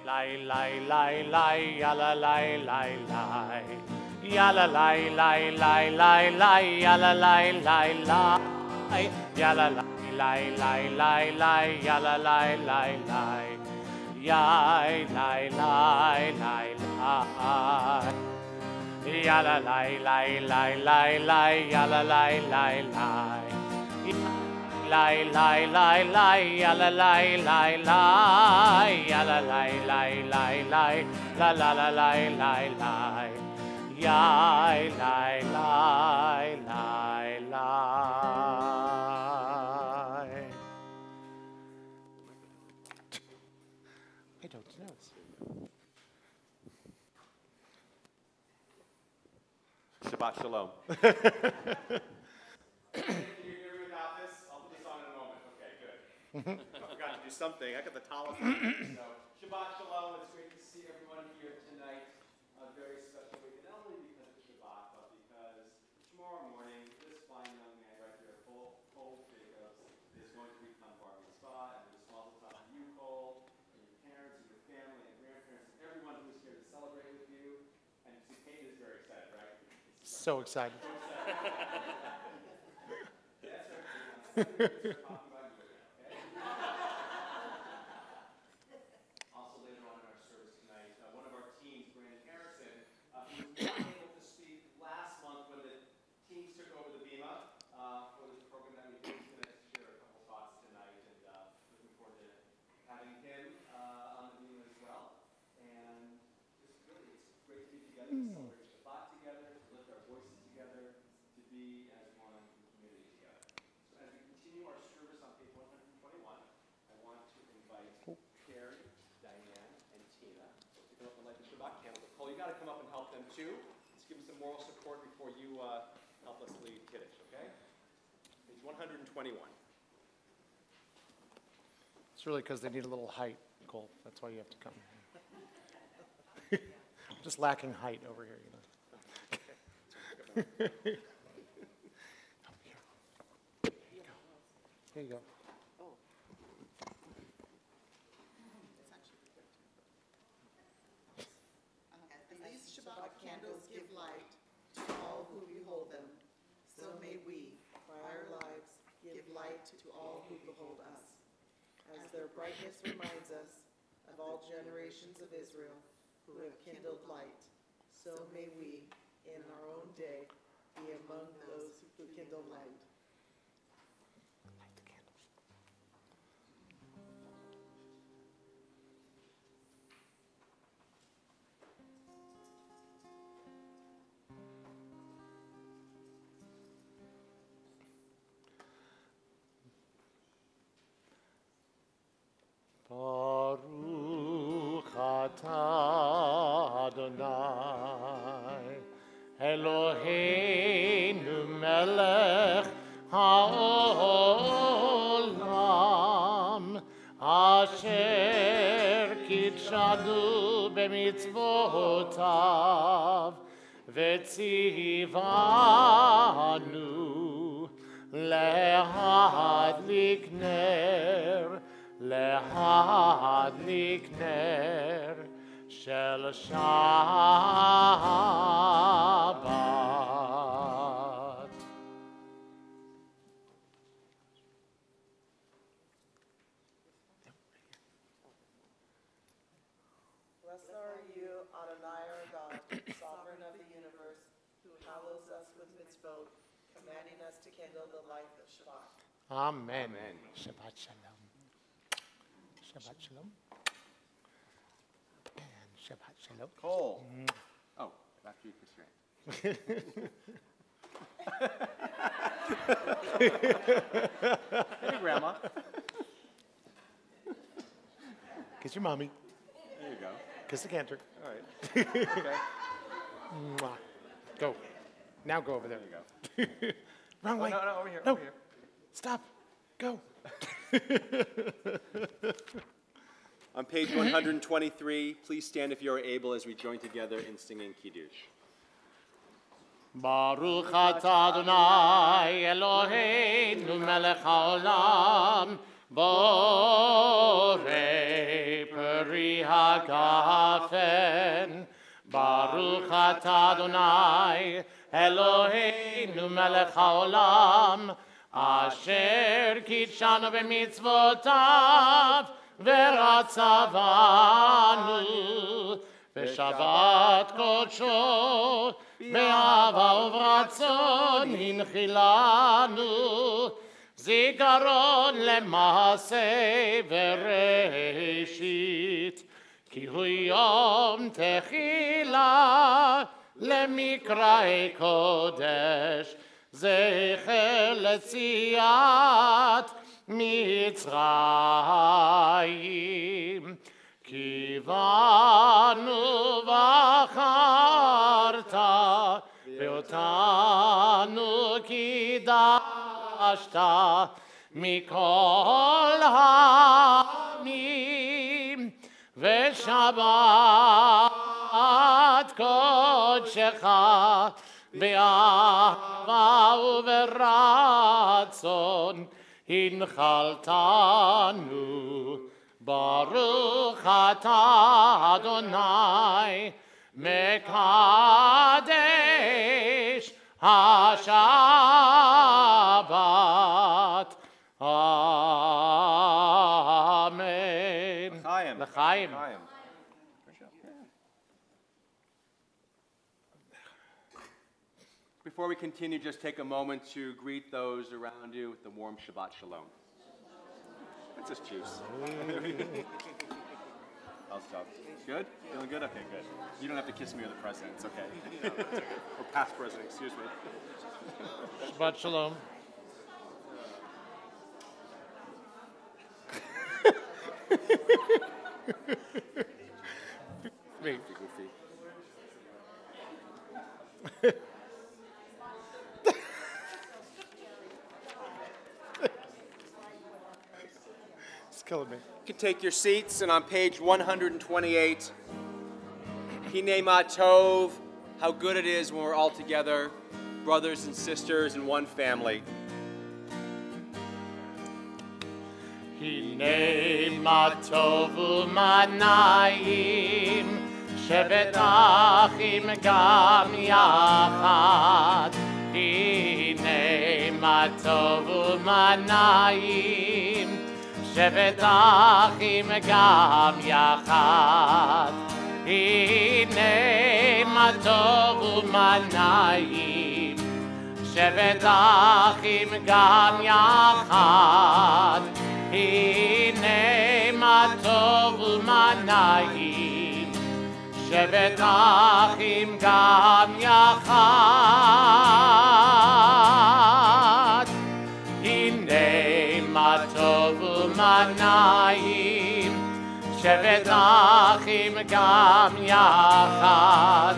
Lai lai lai lai yalla lai lai lai yalla lai lai lai lai lai yalla lai lai lai yalla lai lai lai lai yalla lai lai lai yai lai lai lai lai yalla lai lai lai lai lai yalla lai lai lai lai lai lai lai yalla lai lai lai yalla lai lai lai lai la la la lai lai lai yai lai lai lai lai. I don't know. Shabbat shalom. I forgot to do something. I got the towel. So, Shabbat Shalom. It's great to see everyone here tonight. A very special week, not only because it's Shabbat, but because tomorrow morning, this fine young man right here, Cole Jacobs, is going to become bar mitzvah, and this mazel tov to you, Cole, and your parents, and your family, and grandparents, and everyone who is here to celebrate with you. And see, Kate is very excited, right? So excited. Yes, sir. Cole, you got to come up and help them too. Let's give them some moral support before you help us lead Kiddush, okay? Page 121. It's really because they need a little height, Cole. That's why you have to come. Just lacking height over here, you know. Here you go. Candles give light to all who behold them. So may we, by our lives, give light to all who behold us. As their brightness reminds us of all generations of Israel who have kindled light, so may we, in our own day, be among those who kindle light. Baruch atah Adonai Eloheinu melech haolam asher kitshanu b'mitzvotav v'tzivanu lehadlik ner להדליק נר של שבת. Blessed are you, Adonai our God, sovereign of the universe, who hallows us with mitzvot, commanding us to kindle the light of Shabbat. Amen. Amen. Shabbat shalom. Shabbat shalom. And Shabbat shalom. Cole. Oh, after you, Chris Hey, Grandma. Kiss your mommy. There you go. Kiss the cantor. All right. Okay. Mwah. Go. Now go over there. There you go. Wrong way. No, over here. No. Over here. Stop. Go. On page 123, please stand if you are able as we join together in singing Kiddush. Baruch atah Adonai Eloheinu melech haolam borei peri hagadol אתה אדוני אלוהינו מלך העולם אשר קידשנו במצוותיו ורצה בנו בשבת קודשו באהבה וברצון הנחילנו זיכרון למעשה וראשית כי הוא יום תחילה למקראי קודש זכר לציאת מצרים כי באנו בחרת ואותנו קידשת מכל העמים ושבת קודשך באהבה וברצון הנחלתנו ברוך אתה אדוני מקדש השבת אמן. לחיים. Before we continue, just take a moment to greet those around you with the warm Shabbat Shalom. Let's just choose. How's job? Good? Feeling good? Okay, good. You don't have to kiss me or the president. It's okay. No, it's okay. Or past president, excuse me. Shabbat Shalom. Me. Goofy. It's killing me. You can take your seats, and on page 128, Hinei Ma Tov, how good it is when we're all together, brothers and sisters in one family. Hinei ma tov u'manayim shevet achim gam yachad Hinei ma tov u'manayim shevet achim gam yachad Hinei ma tov u'manayim shevet achim gam yachad הנה מה טוב ומה נעים שבת אחים גם יחד הנה מה טוב ומה נעים שבת אחים גם יחד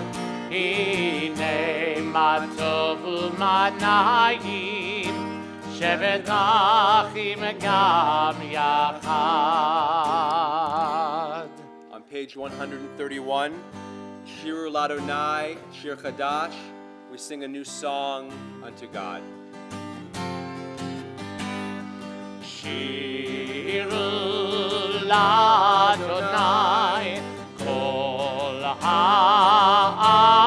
הנה מה טוב ומה נעים שבת אחים גם יחד. On page 131, Shir Ladonai, Shir Chadash, we sing a new song unto God. Shir Ladonai, kol haaretz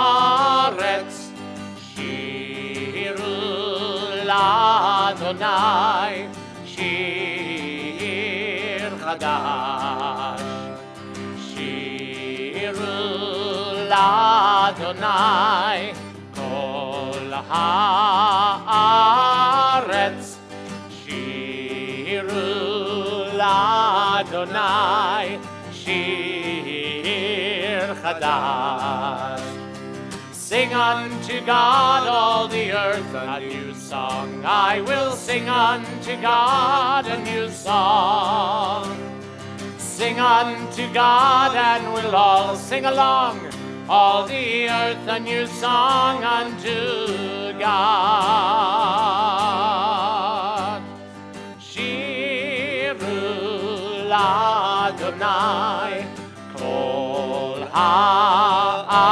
Adonai Shir Chadash Shiru Adonai Kol Haaretz Shiru Adonai Shir Chadash Sing unto God all the earth a new song. I will sing unto God a new song. Sing unto God and we'll all sing along. All the earth a new song unto God. Shiru Adonai Kol Haaretz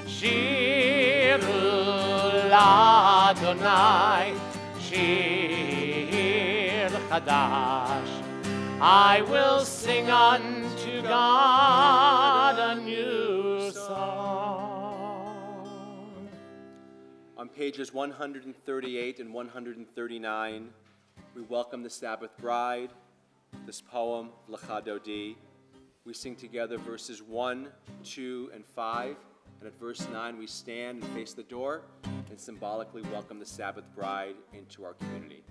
Shiru Adonai Shir Chadash I will sing unto God a new song. On pages 138 and 139, we welcome the Sabbath bride, this poem, Lecha Dodi. We sing together verses 1, 2, and 5, and at verse 9 we stand and face the door and symbolically welcome the Sabbath bride into our community.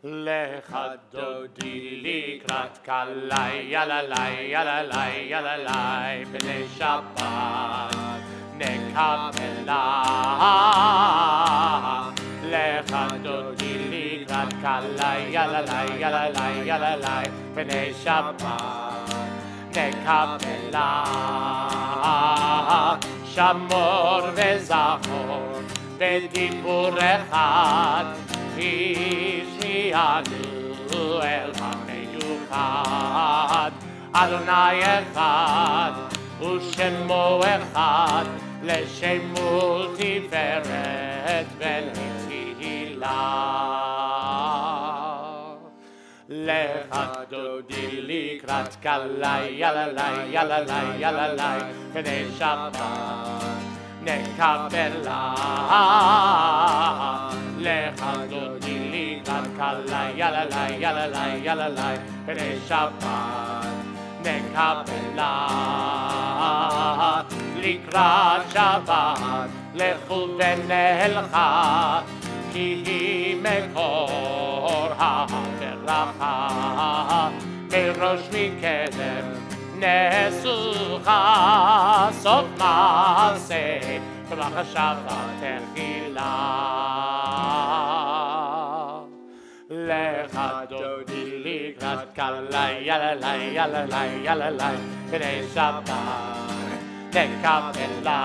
Lecha Dodi likrat kalai, yalalai, yalalai, yalalai, b'nei Shabbat nekabela. Lecha Dodi likrat kalai, yalalai, yalalai, yalalai, b'nei Shabbat nekabela. Shamor וזכור בדיבור אחד השמיענו אל המיוחד. אדוני אחד ושמו אחד לשם ולתפארת ולתהילה. Lecha Dodi likrat kalai, yalalai, yalalai, yalalai, b'nei Shabbat nekabela. Lecha Dodi likrat kalai, yalalai, yalalai, yalalai, b'nei Shabbat nekabela. Likrat Shabbat lechu v'nelcha כי היא מקור הברכה, מראש מקדם נסוכה, סוף מעשה ברכה שבת תחילה. Lecha Dodi likrat kalai, yalalai, yalalai, yalalai, b'nei Shabbat nekabela.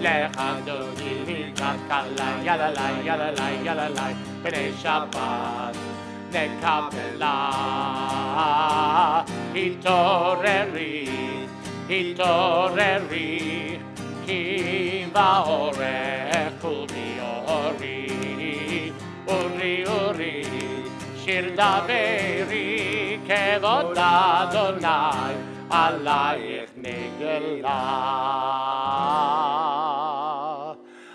Lecha Dodi likrat kalai, yalalai, yalalai, yalalai, b'nei Shabbat nekabela. התעוררי, התעוררי, כי באורך אורי אורי, אורי אורי, שיר דברי, כבוד אדוני עלייך נגלה.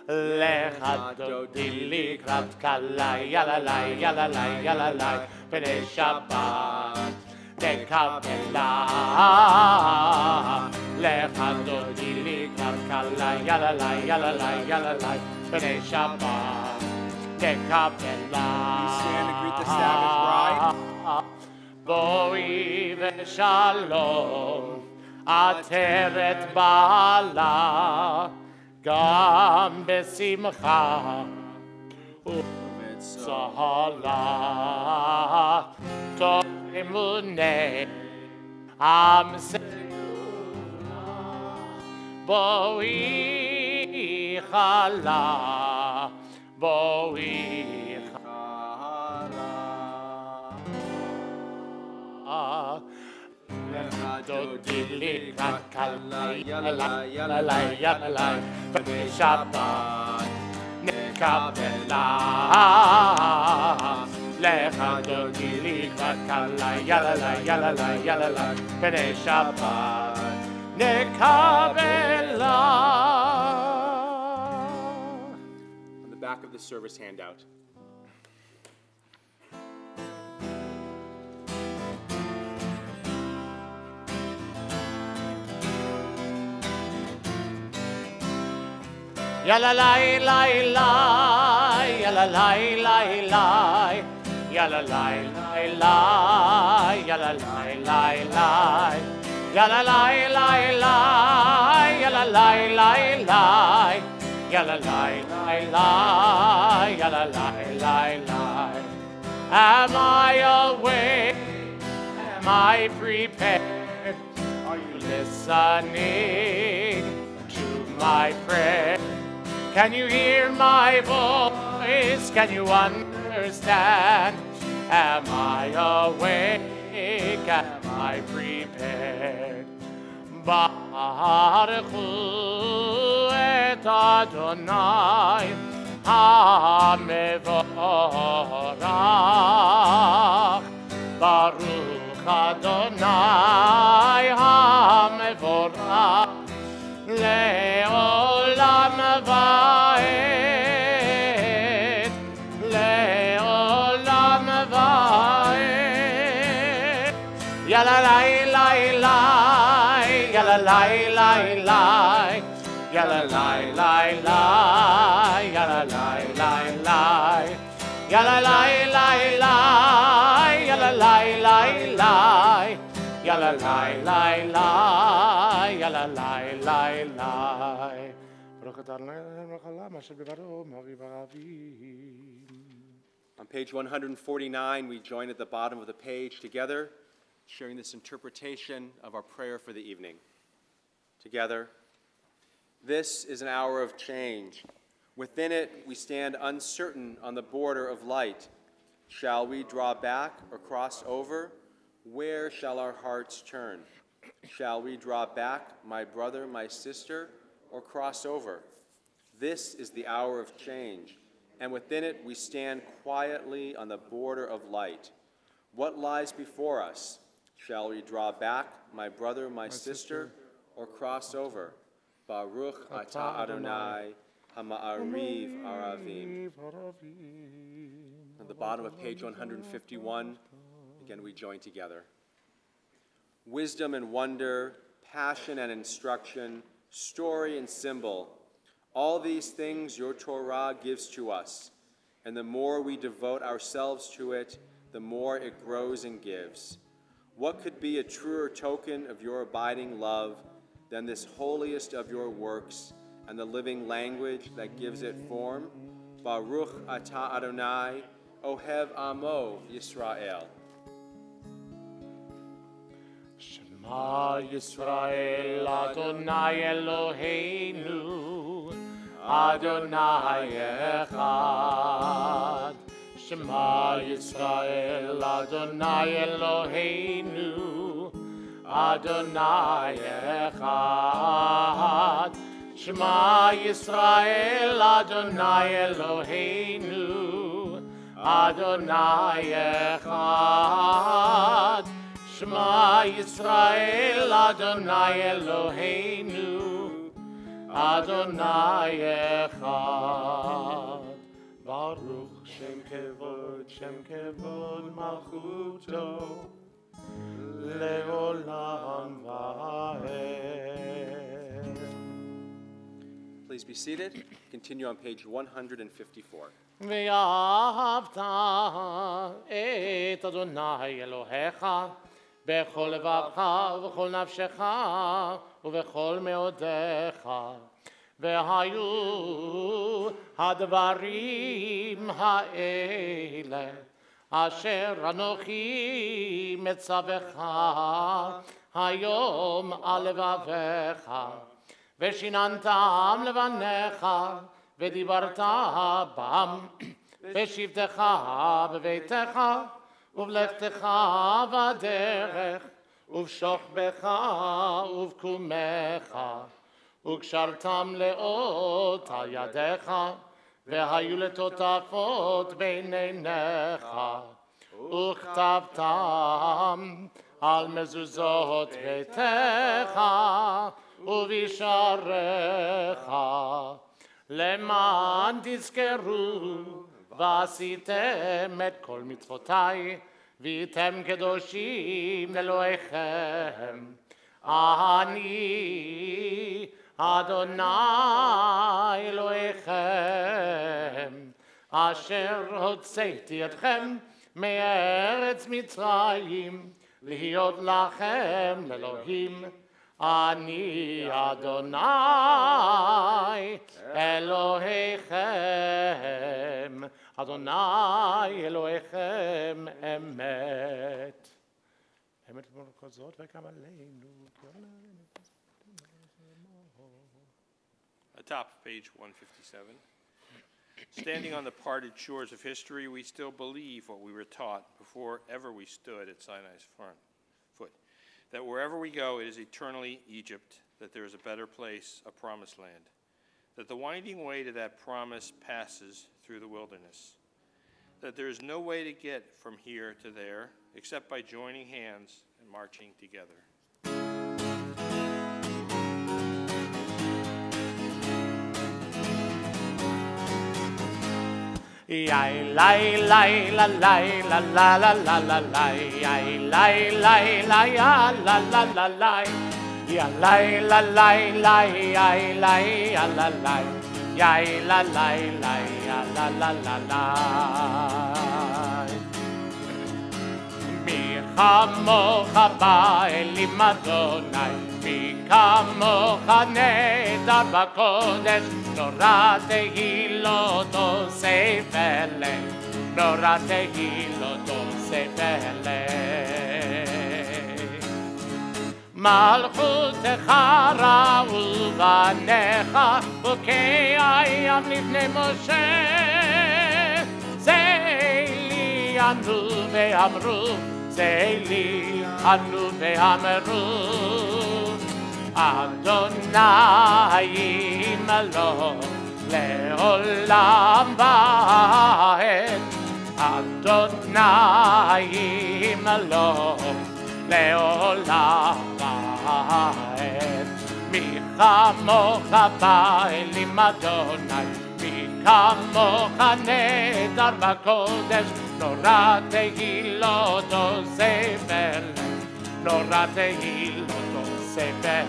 Lecha Dodi likrat kalai, yalalai, yalalai, yalalai, b'nei Shabbat nekabela. Lecha Dodi likrat kalai, yalalai, yalalai, yalalai, b'nei Shabbat nekabela. We stand to greet the Sabbath bride. Boi v'shalom ateret bala גם בשמחה ובצהלה טוב אמוני עם סגולה בואי חלה בואי חלה Lecha Dodi likrat kalai, yalalai, yalalai, yalalai, b'nei Shabbat nekabela. Lecha Dodi likrat kalai, yalalai, yalalai, yalalai, b'nei Shabbat nekabela. On the back of the service handout. Yalla lai lai lai, yalla lai lai lai, yalla lai lai lai, yalla lai lai lai, yalla lai lai lai, yalla lai lai lai, yalla lai lai lai, yalla lai lai lai. Am I awake? Am I prepared? Are you listening to my prayer? Can you hear my voice? Can you understand? Am I awake? Am I prepared? Baruchu et Adonai HaMevorach. Baruch Adonai HaMevorach. la la la la, ya la la la la, ya la la la la, ya la la la la, ya la la la la, ya la la la la, ya la la la la. On page 149, we join at the bottom of the page together, sharing this interpretation of our prayer for the evening. Together, this is an hour of change. Within it, we stand uncertain on the border of light. Shall we draw back or cross over? Where shall our hearts turn? Shall we draw back, my brother, my sister, or cross over? This is the hour of change, and within it we stand quietly on the border of light. What lies before us? Shall we draw back, my brother, my sister, or cross over? Baruch atah Adonai, hama'ariv aravim. At the bottom of page 151, again we join together. Wisdom and wonder, passion and instruction, story and symbol, all these things your Torah gives to us, and the more we devote ourselves to it, the more it grows and gives. What could be a truer token of your abiding love than this holiest of your works and the living language that gives it form? Baruch atah Adonai, Ohev Amo Yisrael. Shema Yisrael, Adonai Eloheinu, Adonai Echad. Shema Yisrael, Adonai Eloheinu, Adonai Echad. Shema Yisrael, Adonai Eloheinu, Adonai Echad. Shema Yisrael, Adonai Eloheinu, Adonai Echad. Baruch Shem Kevod Malchuto, Leolam Vaed. Please be seated. Continue on page 154. ואהבת את אדוני אלוהיך בכל לבבך ובכל נפשך ובכל מאודיך. והיו הדברים האלה אשר אנוכי מצווך היום על לבביך, ושיננתם לבניך ודיברת בם בשבתך בביתך ובלכתך בדרך ובשוכבך ובקומך, וקשרתם לאות על ידיך, והיו לטוטפות בין עיניך, וכתבתם על מזוזות ביתך ובשעריך, למען תזכרו ועשיתם את כל מצוותיי, והייתם קדושים לאלוהיכם. אני אדוני אלוהיכם, אשר הוצאתי אתכם מארץ מצרים, להיות לכם לאלוהים. אני אדוני אלוהיכם, אדוני אלוהיכם אמת. אמת כל זאת וגם עלינו. Atop page 157. Standing on the parted shores of history, we still believe what we were taught before ever we stood at Sinai's foot, that wherever we go, it is eternally Egypt, that there is a better place, a promised land, that the winding way to that promise passes through the wilderness, that there is no way to get from here to there except by joining hands and marching together. Yai lai lai la lai la la la la la lai, yai lai lai la ya la la la lai, ya la la la la ya la ya la la ya la la la ya la la la la mi chamocha ba'elim Adonai mi kamocha nehedar b'kodesh nora tehilloto seifele nora tehilloto seifele מלכותך ראו בניך וקיים לפני משה זה לי ענו ואמרו זה לי ענו ואמרו אדוני ימלוך לעולם ועד אדוני ימלוך לעולם ועד מי כמוך באלים אדוני מי כמוך נהדר בקודש נורא תהילתו ספר נורא תהילתו ספר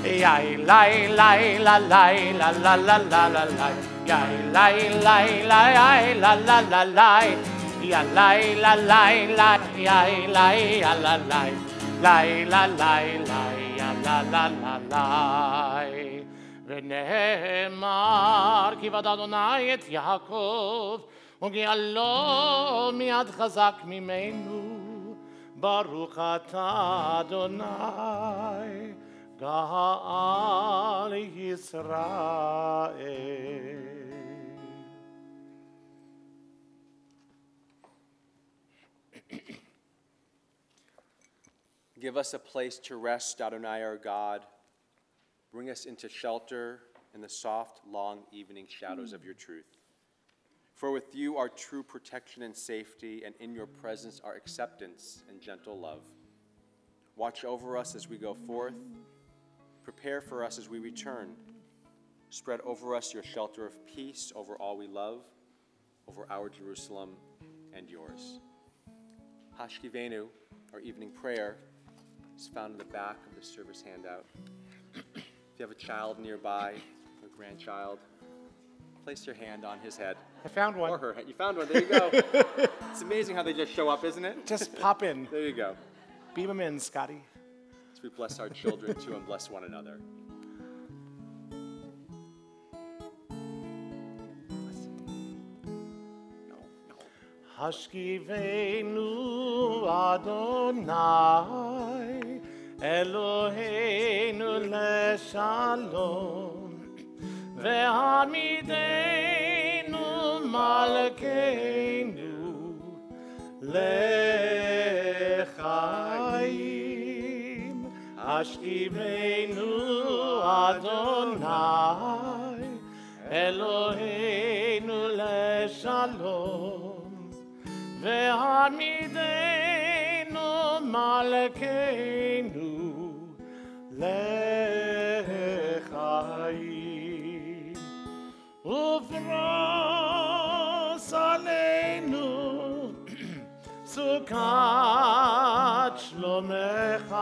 יאי לי לי לה לי לה לה לה לה לה לה יאי לי לי לי לה לה לה לה ya la la la la ya la ya la la la la la la ya la la la la ונאמר כי בד אדוני את יעקב וגאלו מיד חזק ממנו ברוך אתה אדוני גאל ישראל Give us a place to rest, Adonai our God. Bring us into shelter in the soft, long evening shadows of your truth. For with you are true protection and safety, and in your presence are acceptance and gentle love. Watch over us as we go forth. Prepare for us as we return. Spread over us your shelter of peace over all we love, over our Jerusalem and yours. Hashkivenu, our evening prayer, is found in the back of the service handout. If you have a child nearby, or grandchild, place your hand on his head. I found one. Or her head. You found one. There you go. It's amazing how they just show up, isn't it? Just pop in. There you go. Beam them in, Scotty. As we bless our children too and bless one another. Hashkivenu Adonai Eloheinu leshalom Ve'hamidenu malkeinu lechaim Hashkivenu Adonai Eloheinu leshalom והעמידנו מלכנו לחיים ופרוס עלינו סוכת שלומך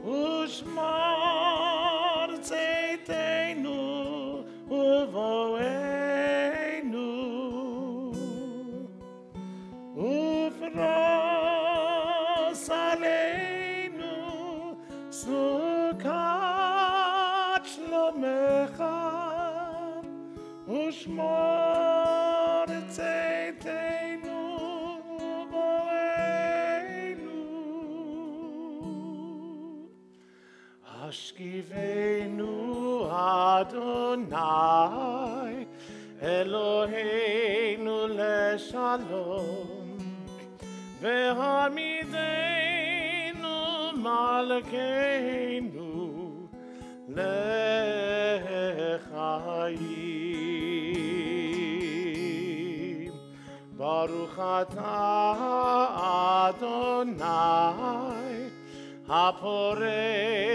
ושמור צאתנו ובואנו ופרוס עלינו סוכת שלומך ושמור צאתנו ובואנו השכיבנו אדוני אלוהינו לשלום והעמידנו מלכנו לחיים ברוך אתה אדוני הפורש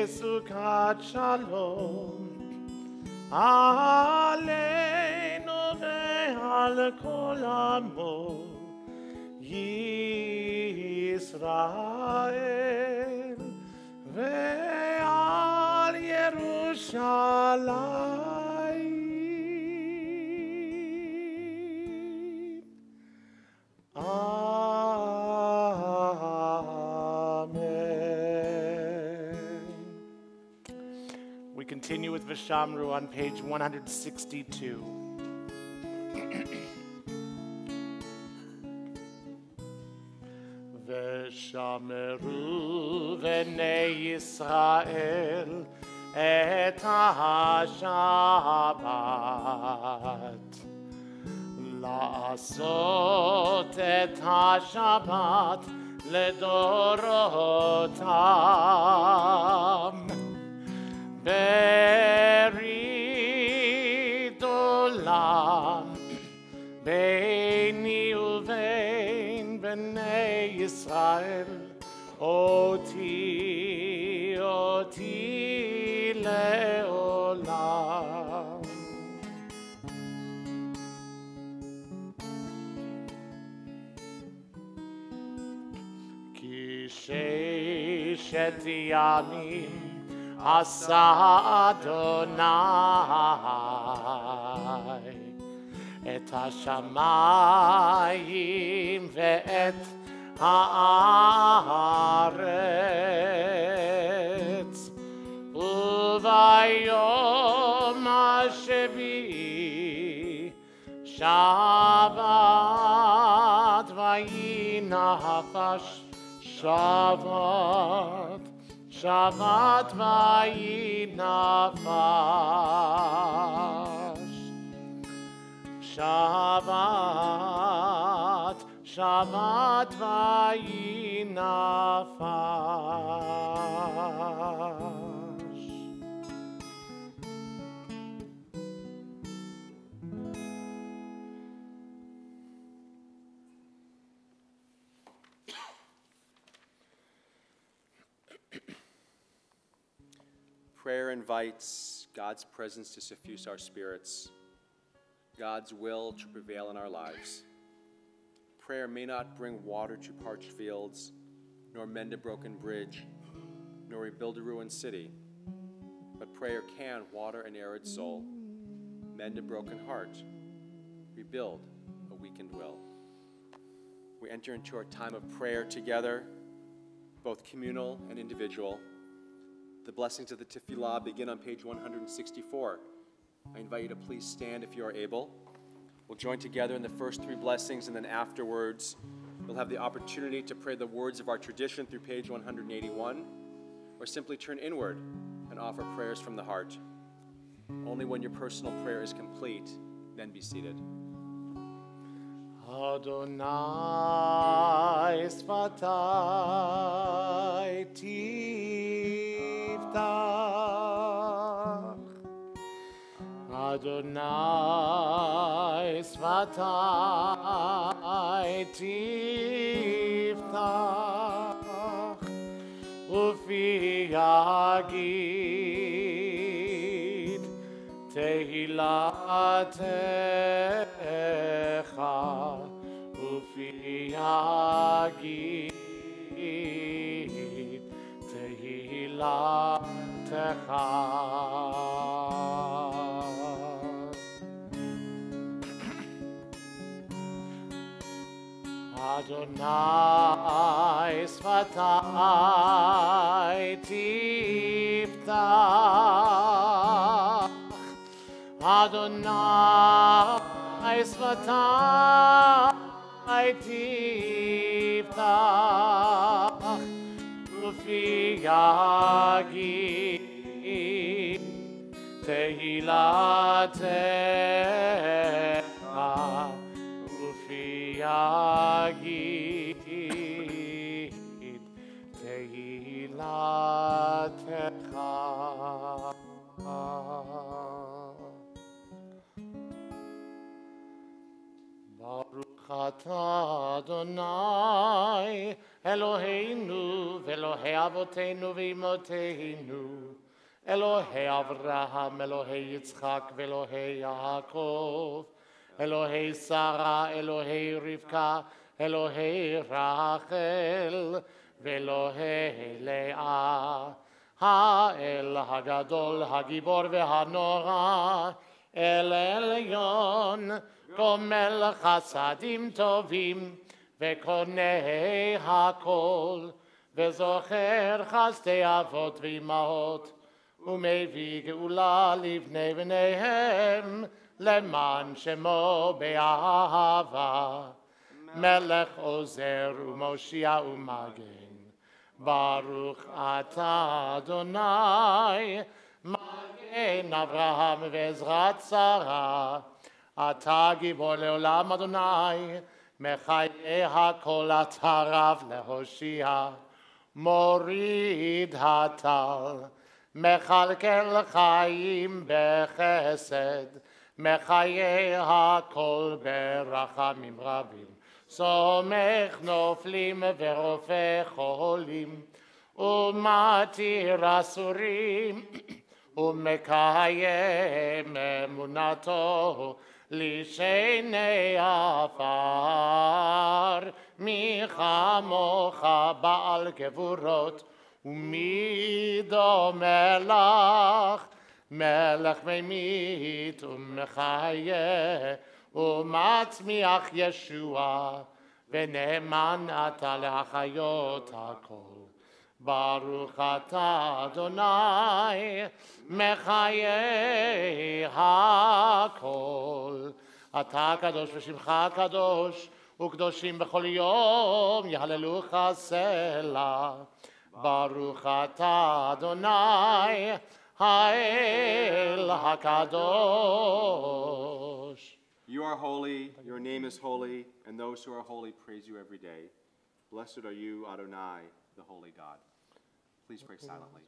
סוכת שלום עלינו ועל כל עמו ישראל ישראל ועל ירושלים. Amen. We continue with Vishamru on page 162. ושמרו בני ישראל את השבת, לעשות את השבת לדורותם, ברית עולם ביני ובין בני ישראל, אותי לעולם. כי ששת ימים עשה אדוני את השמיים ואת הארץ, וביום השביעי שבת וינפש, שבת וינפש, שבת וינפש. Prayer invites God's presence to suffuse our spirits, God's will to prevail in our lives. Prayer may not bring water to parched fields, nor mend a broken bridge, nor rebuild a ruined city, but prayer can water an arid soul, mend a broken heart, rebuild a weakened will. We enter into our time of prayer together, both communal and individual. The blessings of the Tefillah begin on page 164. I invite you to please stand if you are able. We'll join together in the first three blessings, and then afterwards, we'll have the opportunity to pray the words of our tradition through page 181, or simply turn inward and offer prayers from the heart. Only when your personal prayer is complete, then be seated. Adonai sfatai tiftach, Adonai sfatai tiftach, ufi yagid tehilatecha, ufi yagid tehilatecha. Adonai sfatai tiftach, Adonai sfatai tiftach, ufi yagid tehilatecha, ufi yagid tehilatecha. Baruch atah Adonai Eloheinu v'Elohei Avoteinu v'Imoteinu, Elohei Avraham, Elohei Yitzchak v'Elohei Yaakov, Elohei Sarah, Elohei Rivka, אלוהי רחל ואלוהי לאה, האל הגדול, הגיבור והנורא, אל עליון, גומל חסדים טובים, וקונה הכל, וזוכר חסדי אבות ואמהות, ומביא גאולה לבני בניהם, למען שמו באהבה. מלך עוזר ומושיע ומגן, ברוך אתה אדוני, מגן אברהם ועזרת שרה. אתה גיבור לעולם אדוני, מחיי הכל אתה רב להושיע. מוריד הטל, מכלכל חיים בחסד, מחיי הכל ברחמים רבים. סומך נופלים ורופא חולים, ומתיר אסורים, ומקיים אמונתו לשני עפר. מי כמוך בעל גבורות, ומי דומה לך, מלך ממית ומחיה, ומצמיח ישוע, ונאמן אתה להחיות הכל. ברוך אתה אדוני, מחיי הכל. אתה קדוש ושמך קדוש, וקדושים בכל יום יהללוך סלה. ברוך אתה אדוני, האל הקדוש. You are holy, your name is holy, and those who are holy praise you every day. Blessed are you, Adonai, the holy God. Please pray silently.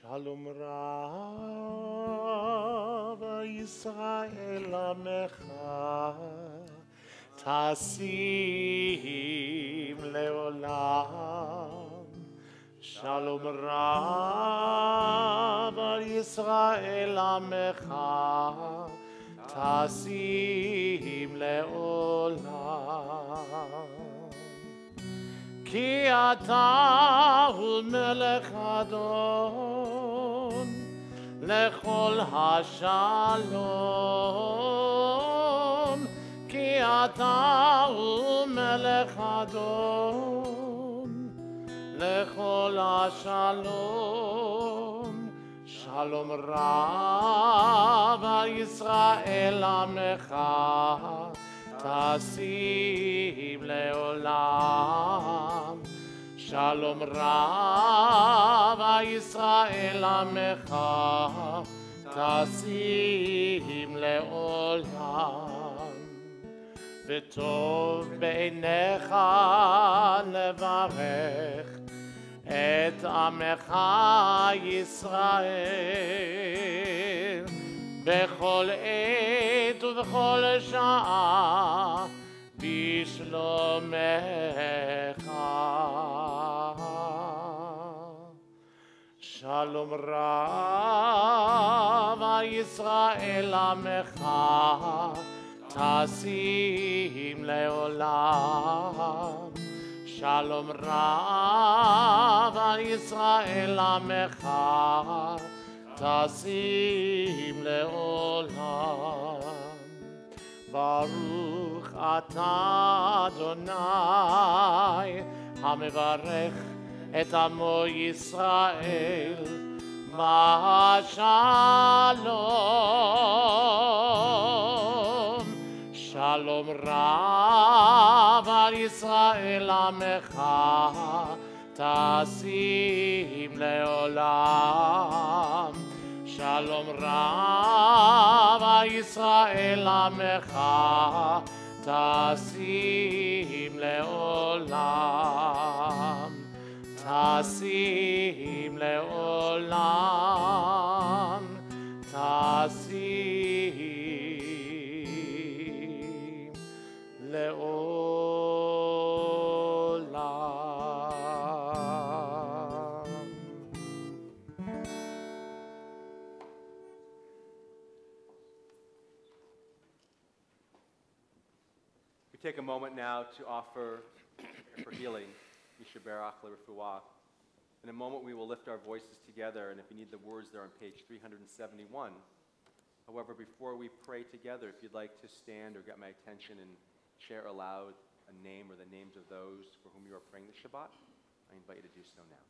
שלום רב ישראל עמך, תשים לעולם. שלום רב ישראל עמך, תשים לעולם. כי אתה הוא מלך אדון לכל השלום. כי אתה הוא מלך אדון לכל השלום. שלום רב על ישראל עמך, תשים לעולם. שלום רב על ישראל עמך, תשים לעולם, וטוב בעיניך לברך את עמך ישראל בכל עת ובכל שעה בשלומך. שלום רב ישראל עמך תשים לעולם. שלום רב ישראל עמך תשים לעולם. ברוך אתה אדוני המברך את עמו ישראל בשלום. שלום רב על ישראל עמך תשים לעולם. שלום רב על ישראל עמך תשים לעולם. תשים לעולם. תשים לעולם. We take a moment now to offer for healing, Yishaberach L'Refuah. In a moment we will lift our voices together, and if you need the words, they're on page 371. However, before we pray together, if you'd like to stand or get my attention and share aloud a name or the names of those for whom you are praying the Shabbat, I invite you to do so now.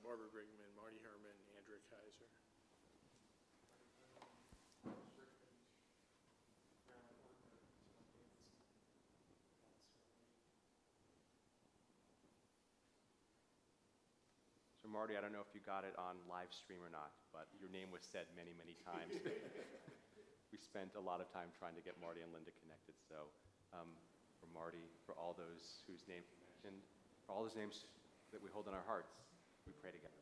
Barbara Brigman, Marty Herman, Andrew Kaiser. So Marty, I don't know if you got it on live stream or not, but your name was said many, many times. We spent a lot of time trying to get Marty and Linda connected. So for Marty, for all those whose names you mentioned, for all those names that we hold in our hearts, we pray together.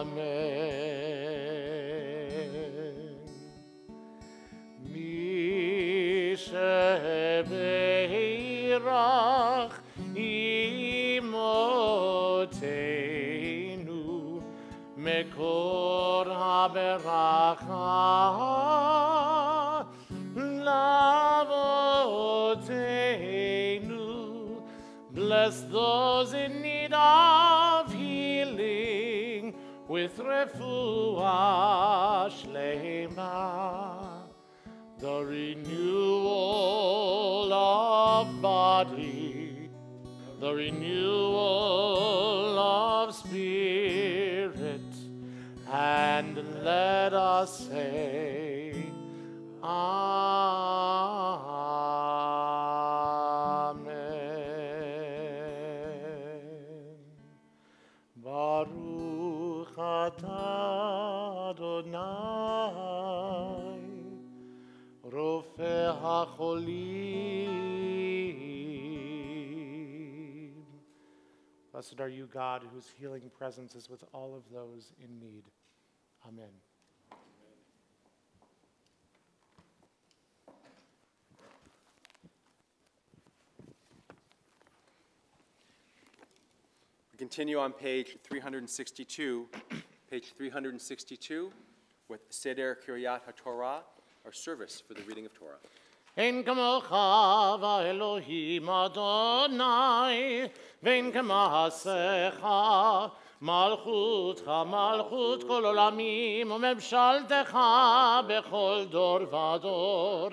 Amen. מקור הברכה לאבותינו. Bless those in need of healing with refuah shlema, the renewal of body, the renewal of spirit, and let us say, Amen. Baruch atah Adonai, Rofeh HaCholim. Blessed are you, God, whose healing presence is with all of those in need. Amen. We continue on page 362. Page 362 with Seder Kiryat HaTorah, our service for the reading of Torah. אין כמוך ואלוהים אדוני, ואין כמעשיך, מלכותך מלכות כל עולמים, וממשלתך בכל דור ודור.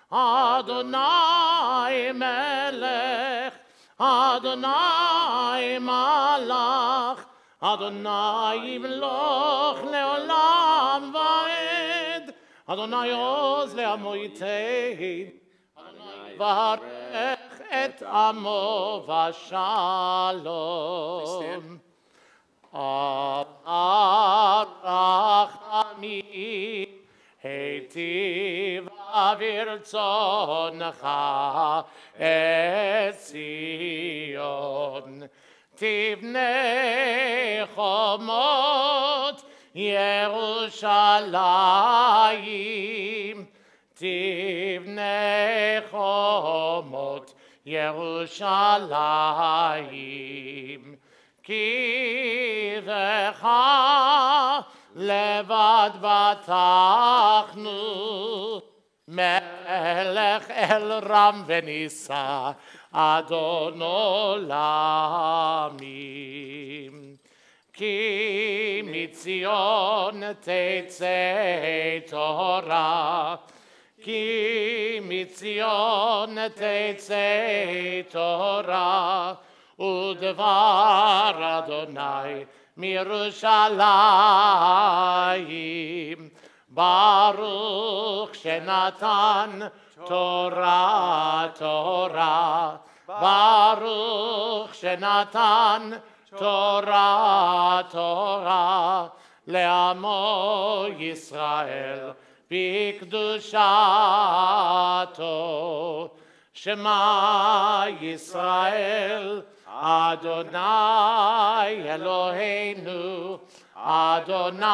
אדוני מלך, אדוני מלך, אדוני ימלוך לעולם ועד. אדוני עוז לעמו ייתן, אדוני יברך את עמו בשלום. הרחמים היטיב ברצונך את ציון, תבנה חומות ירושלים, תבנה חומות ירושלים, כי בך לבד בטחנו, מלך אל רם ונישא, אדון עולמים. כי מציון תצא תורה, כי מציון תצא תורה, ודבר אדוני מירושלים. ברוך שנתן תורה תורה, ברוך שנתן תורה תורה, לעמו ישראל בקדושתו. שמע ישראל אדוני אלוהינו, אדוני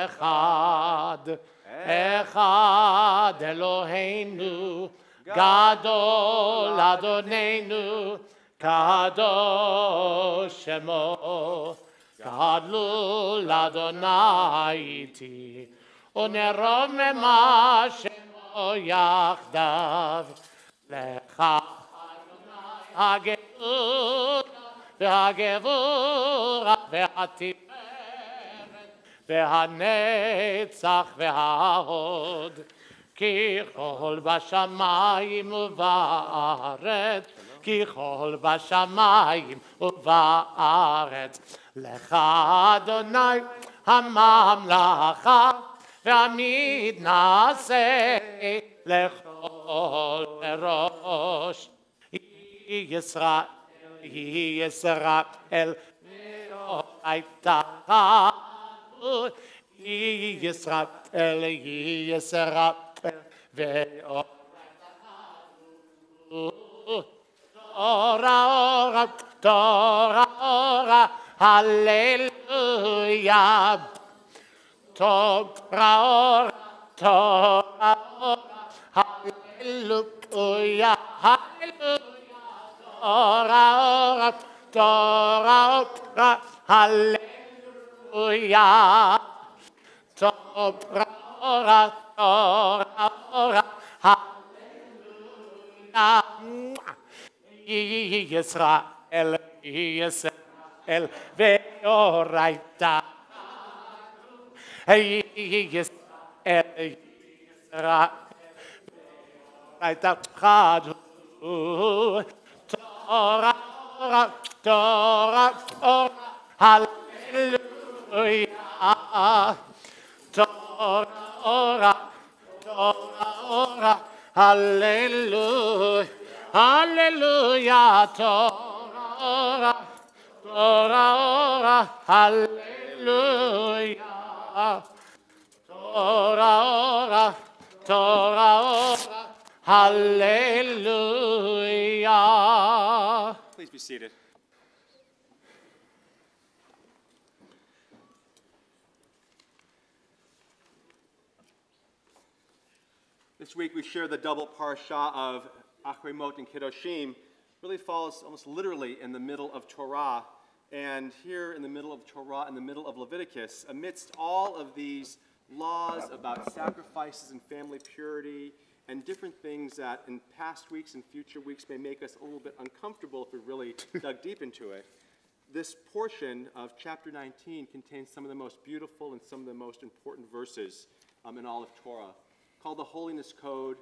אחד, אחד אלוהינו, גדול אדוננו, קדוש שמו. גדלו לאדוני איתי, ונרוממה שמו יחדיו. לך הגאולה והגבורה והתפארת והנצח וההוד, כי כל בשמיים ובארץ, כי כל בשמיים ובארץ. לך אדוני הממלכה והמתנשא לכל ראש. ישראל, ישראל, והייתה ישראל, ישראל, תורה, אורה, תורה, אורה, הללויה. תורה, אורה, תורה, אורה, הללויה, הללויה. תורה, אורה, תורה, אורה, הללויה. Hallelujah. Torah, Torah, Torah, hallelujah. Yisrael, Yisrael, ve'oraita. Yisrael, Yisrael, ve'oraita. Chadu. Torah, Torah, Torah, Torah, hallelujah. Torah, Torah, hallelujah, hallelujah. Torah, Torah, hallelujah. Torah, Torah, hallelujah. Please be seated. This week we share the double parsha of Achremot and Kedoshim. Really falls almost literally in the middle of Torah. And here in the middle of Torah, in the middle of Leviticus, amidst all of these laws about sacrifices and family purity and different things that in past weeks and future weeks may make us a little bit uncomfortable if we really dug deep into it, this portion of chapter 19 contains some of the most beautiful and some of the most important verses in all of Torah. Called the Holiness Code,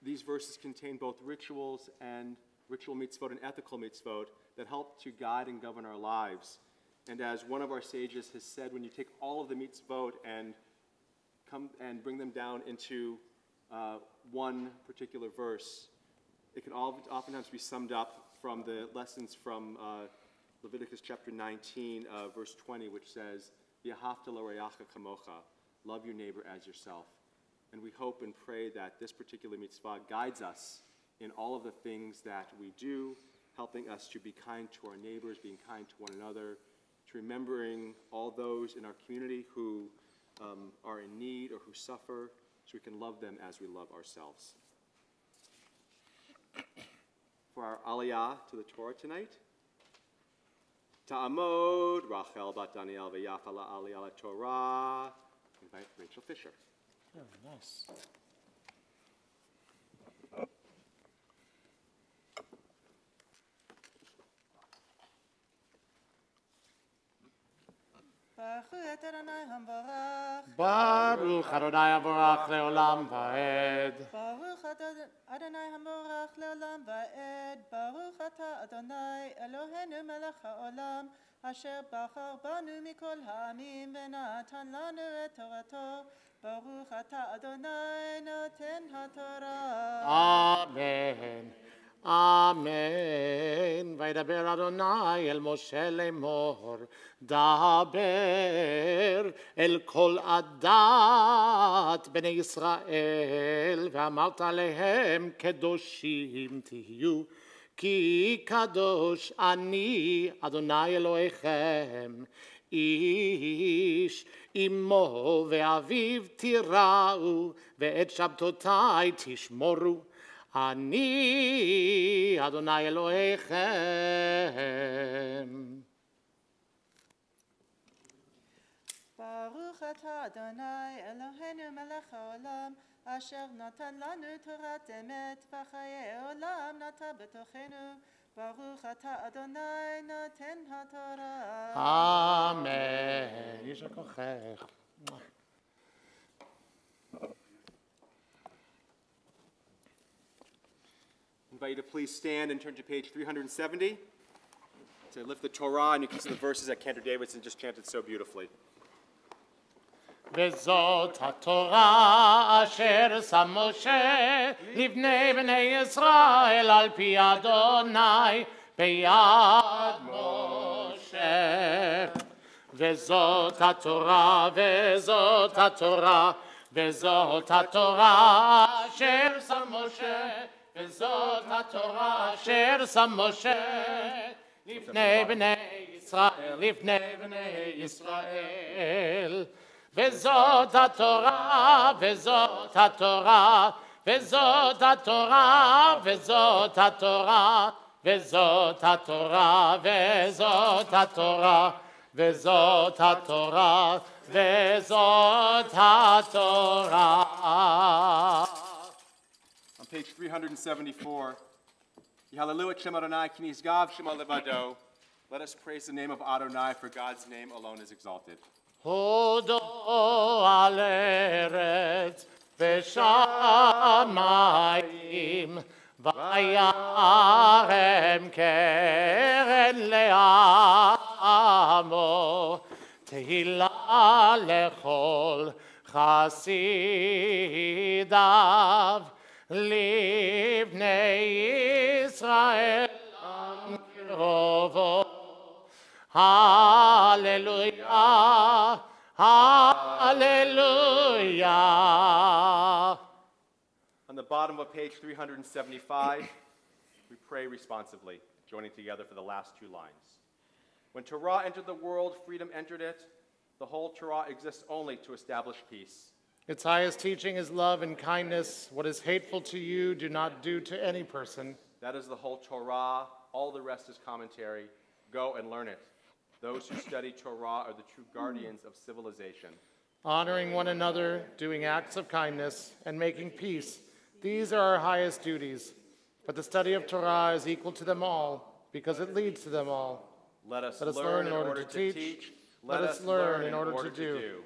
these verses contain both rituals and ritual mitzvot and ethical mitzvot that help to guide and govern our lives. And as one of our sages has said, when you take all of the mitzvot and come and bring them down into one particular verse, it can oftentimes be summed up from the lessons from Leviticus chapter 19, verse 20, which says, "V'ahavta l'oreacha kamocha," love your neighbor as yourself. And we hope and pray that this particular mitzvah guides us in all of the things that we do, helping us to be kind to our neighbors, being kind to one another, to remembering all those in our community who are in need or who suffer, so we can love them as we love ourselves. For our aliyah to the Torah tonight, Ta'amod, Rachel bat Daniel v'yafa la'aliyah Torah. Invite Rachel Fisher. Very nice. Baruch Adonai Havorach Leolam Vaed. Baruch Adonai Hamorach Leolam Vaed. Baruch Ata Adonai Eloheinu Melech HaOlam Asher Bachar Banu Mikol Ha'amim Venatan Lanu Et Torato. Baruch Ata Adonai Noten HaTorah. Amen. Amen. וידבר אדוני אל משה לאמור, דבר אל כל עדת בני ישראל, ואמרת להם קדושים תהיו, כי קדוש אני אדוני אלוהיכם. איש אמו ואביו תיראו, ואת שבתותי תשמורו. אני אדוני אלוהיכם. ברוך אתה אדוני אלוהינו מלך העולם אשר נתן לנו תורת אמת וחיי עולם נטע בתוכנו. ברוך אתה אדוני נותן התורה. אמן. יישר כוחך. I invite you to please stand and turn to page 370 to lift the Torah, and you can see the verses that Cantor Davidson just chanted so beautifully. וזאת התורה אשר שם משה לבני בני ישראל על פי אדוני ביד משה. וזאת התורה, וזאת התורה, וזאת התורה אשר שם משה, וזאת התורה אשר שם משה לפני בני ישראל, לפני בני ישראל. וזאת התורה, וזאת התורה, וזאת התורה, וזאת התורה, וזאת התורה, וזאת התורה, וזאת התורה, וזאת התורה. On page 374, Hallelujah Shem Adonai ki nishgav Shema levado. Let us praise the name of Adonai, for God's name alone is exalted. הודו על ארץ ושמיים, וירם קרן לעמו, תהילה לכל חסידיו, לבני ישראל עם קרובו. Hallelujah, hallelujah. On the bottom of page 375, we pray responsively, joining together for the last two lines. When Torah entered the world, freedom entered it. The whole Torah exists only to establish peace. Its highest teaching is love and kindness. What is hateful to you, do not do to any person. That is the whole Torah. All the rest is commentary. Go and learn it. Those who study Torah are the true guardians of civilization. Honoring one another, doing acts of kindness, and making peace, these are our highest duties. But the study of Torah is equal to them all, because it leads to them all. Let us learn in order to teach. Let us learn in order to do.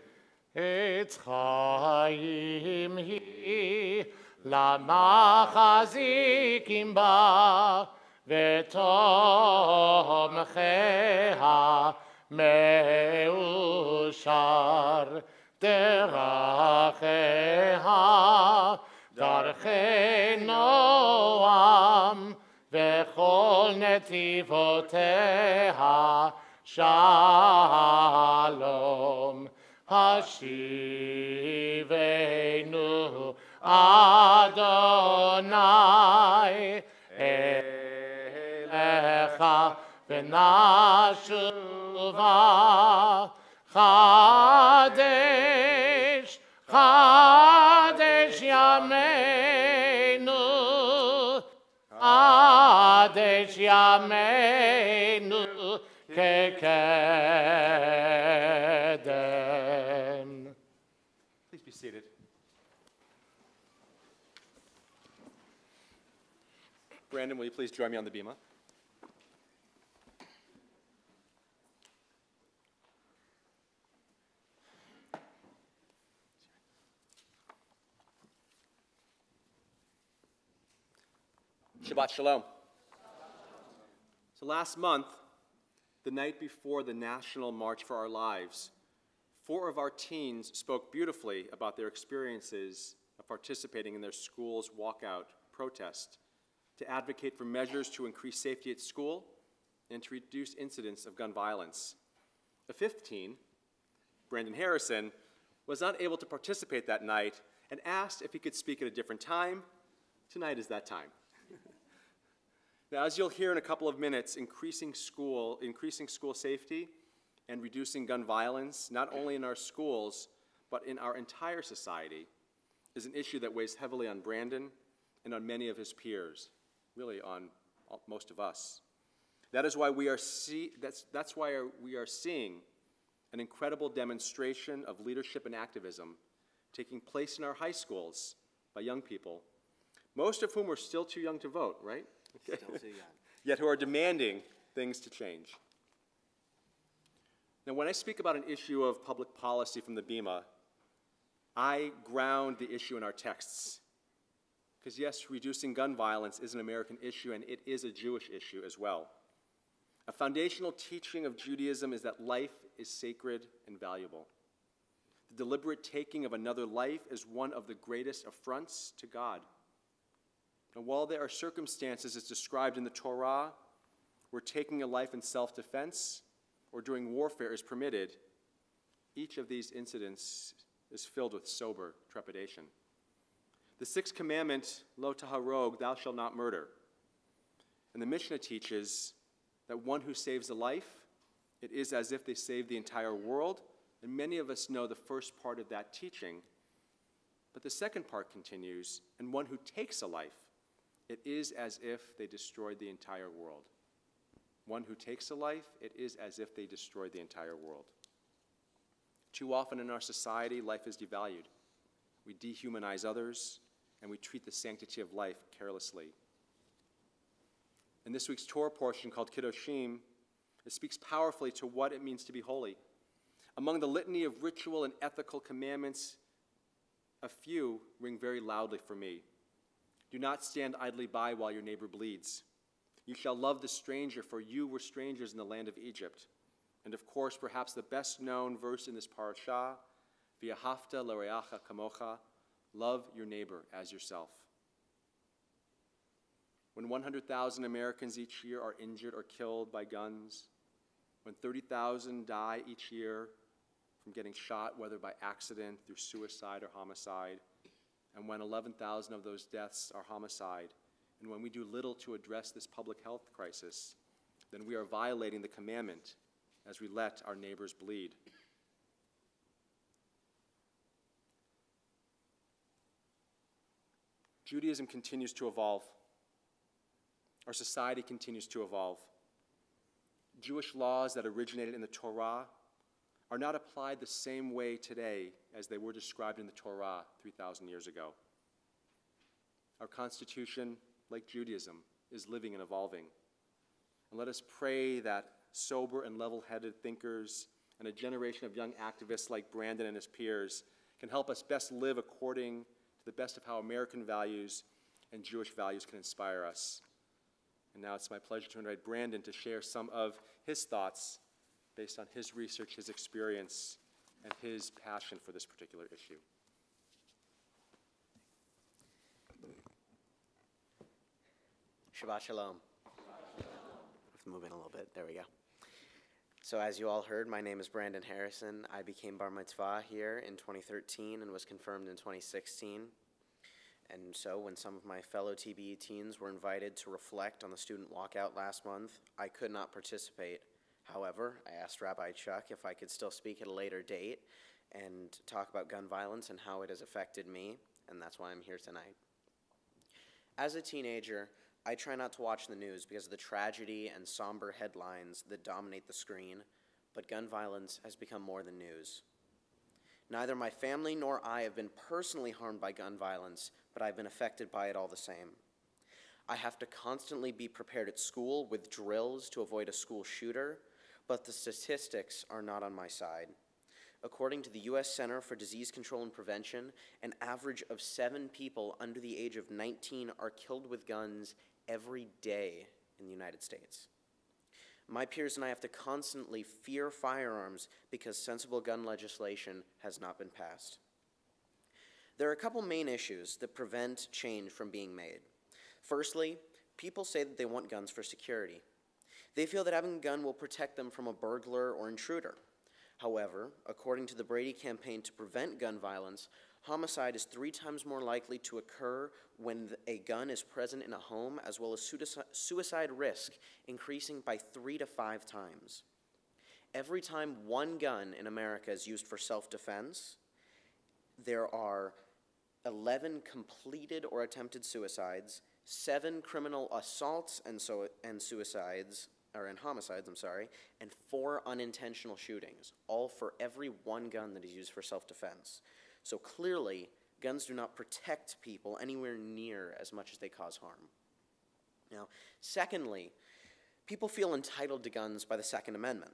Etz chaim hi, lamachazikim ba, ותומכיה מאושר, דרכיה דרכי נועם, וכל נתיבותיה שלום. השיבנו אדוני אליך ונשובה, חדש, חדש ימינו, חדש ימינו כקדם. Please be seated. Brandon, will you please join me on the bima? Shabbat Shalom. So last month, the night before the National March for Our Lives, 4 of our teens spoke beautifully about their experiences of participating in their school's walkout protest to advocate for measures to increase safety at school and to reduce incidents of gun violence. The 5th teen, Brandon Harrison, was not able to participate that night and asked if he could speak at a different time. Tonight is that time. Now, as you'll hear in a couple of minutes, increasing school safety and reducing gun violence, not only in our schools, but in our entire society, is an issue that weighs heavily on Brandon and on many of his peers, really on most of us. That is why we are seeing an incredible demonstration of leadership and activism taking place in our high schools by young people, most of whom are still too young to vote, right? Still too young. Yet who are demanding things to change. Now, when I speak about an issue of public policy from the Bima, I ground the issue in our texts. Because yes, reducing gun violence is an American issue, and it is a Jewish issue as well. A foundational teaching of Judaism is that life is sacred and valuable. The deliberate taking of another life is one of the greatest affronts to God. And while there are circumstances as described in the Torah where taking a life in self-defense or during warfare is permitted, each of these incidents is filled with sober trepidation. The 6th commandment, lo taharog, thou shalt not murder. And the Mishnah teaches that one who saves a life, it is as if they saved the entire world, and many of us know the first part of that teaching. But the second part continues, and one who takes a life, it is as if they destroyed the entire world. one who takes a life, it is as if they destroyed the entire world. Too often in our society, life is devalued. We dehumanize others, and we treat the sanctity of life carelessly. In this week's Torah portion called Kiddushim, it speaks powerfully to what it means to be holy. Among the litany of ritual and ethical commandments, a few ring very loudly for me. Do not stand idly by while your neighbor bleeds. You shall love the stranger, for you were strangers in the land of Egypt. And of course, perhaps the best known verse in this parashah, V'ahavta l'reacha kamocha, love your neighbor as yourself. When 100,000 Americans each year are injured or killed by guns, when 30,000 die each year from getting shot, whether by accident, through suicide or homicide, and when 11,000 of those deaths are homicide, and when we do little to address this public health crisis, then we are violating the commandment as we let our neighbors bleed. Judaism continues to evolve. Our society continues to evolve. Jewish laws that originated in the Torah are not applied the same way today as they were described in the Torah 3,000 years ago. Our Constitution, like Judaism, is living and evolving. And let us pray that sober and level-headed thinkers and a generation of young activists like Brandon and his peers can help us best live according to the best of how American values and Jewish values can inspire us. And now it's my pleasure to invite Brandon to share some of his thoughts based on his research, his experience, and his passion for this particular issue. Shabbat Shalom. Let's move in a little bit. There we go. So as you all heard, my name is Brandon Harrison. I became Bar Mitzvah here in 2013 and was confirmed in 2016. And so when some of my fellow TBE teens were invited to reflect on the student walkout last month, I could not participate. However, I asked Rabbi Chuck if I could still speak at a later date and talk about gun violence and how it has affected me, and that's why I'm here tonight. As a teenager, I try not to watch the news because of the tragedy and somber headlines that dominate the screen, but gun violence has become more than news. Neither my family nor I have been personally harmed by gun violence, but I've been affected by it all the same. I have to constantly be prepared at school with drills to avoid a school shooter, but the statistics are not on my side. According to the U.S. Center for Disease Control and Prevention, an average of 7 people under the age of 19 are killed with guns every day in the United States. My peers and I have to constantly fear firearms because sensible gun legislation has not been passed. There are a couple main issues that prevent change from being made. Firstly, people say that they want guns for security. They feel that having a gun will protect them from a burglar or intruder. However, according to the Brady Campaign to Prevent Gun Violence, homicide is 3 times more likely to occur when a gun is present in a home, as well as suicide risk increasing by 3 to 5 times. Every time one gun in America is used for self-defense, there are 11 completed or attempted suicides, 7 criminal assaults and homicides, and 4 unintentional shootings, all for every one gun that is used for self-defense. So clearly, guns do not protect people anywhere near as much as they cause harm. Now, secondly, people feel entitled to guns by the Second Amendment.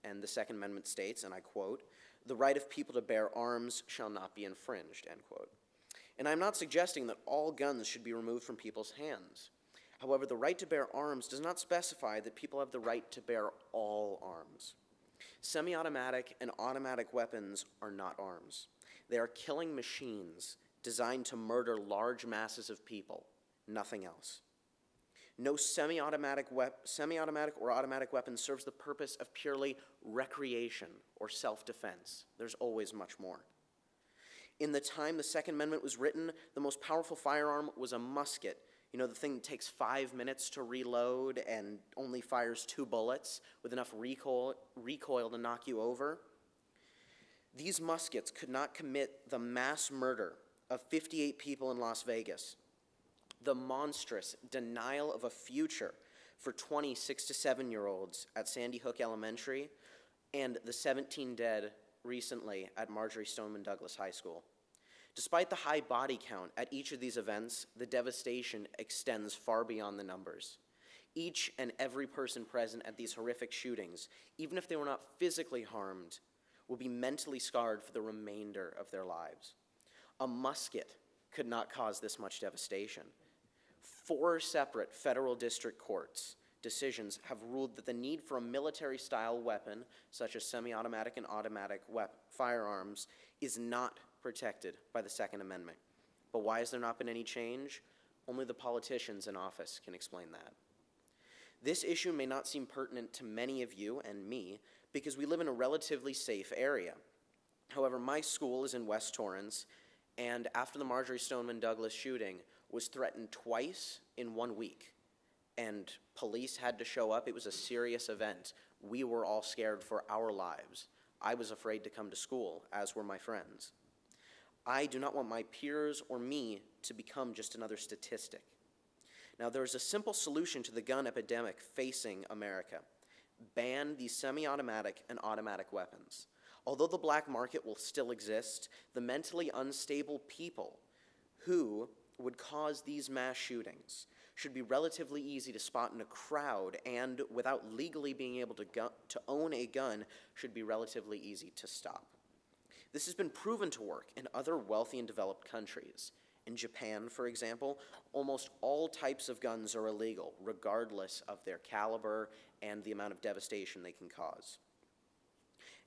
And the Second Amendment states, and I quote, "The right of people to bear arms shall not be infringed," end quote. And I'm not suggesting that all guns should be removed from people's hands. However, the right to bear arms does not specify that people have the right to bear all arms. Semi-automatic and automatic weapons are not arms. They are killing machines designed to murder large masses of people, nothing else. No semi-automatic or automatic weapon serves the purpose of purely recreation or self-defense. There's always much more. In the time the Second Amendment was written, the most powerful firearm was a musket. You know, the thing that takes 5 minutes to reload and only fires 2 bullets with enough recoil to knock you over. These muskets could not commit the mass murder of 58 people in Las Vegas, the monstrous denial of a future for 20 6 to 7-year-olds at Sandy Hook Elementary and the 17 dead recently at Marjorie Stoneman Douglas High School. Despite the high body count at each of these events, the devastation extends far beyond the numbers. Each and every person present at these horrific shootings, even if they were not physically harmed, will be mentally scarred for the remainder of their lives. A musket could not cause this much devastation. 4 separate federal district courts decisions have ruled that the need for a military-style weapon, such as semi-automatic and automatic firearms, is not protected by the Second Amendment. But why has there not been any change? Only the politicians in office can explain that. This issue may not seem pertinent to many of you and me because we live in a relatively safe area. However, my school is in West Torrance, and after the Marjorie Stoneman Douglas shooting, was threatened twice in 1 week. And police had to show up. It was a serious event. We were all scared for our lives. I was afraid to come to school, as were my friends. I do not want my peers or me to become just another statistic. Now, there is a simple solution to the gun epidemic facing America. Ban these semi-automatic and automatic weapons. Although the black market will still exist, the mentally unstable people who would cause these mass shootings should be relatively easy to spot in a crowd, and without legally being able to own a gun, should be relatively easy to stop. This has been proven to work in other wealthy and developed countries. In Japan, for example, almost all types of guns are illegal, regardless of their caliber and the amount of devastation they can cause.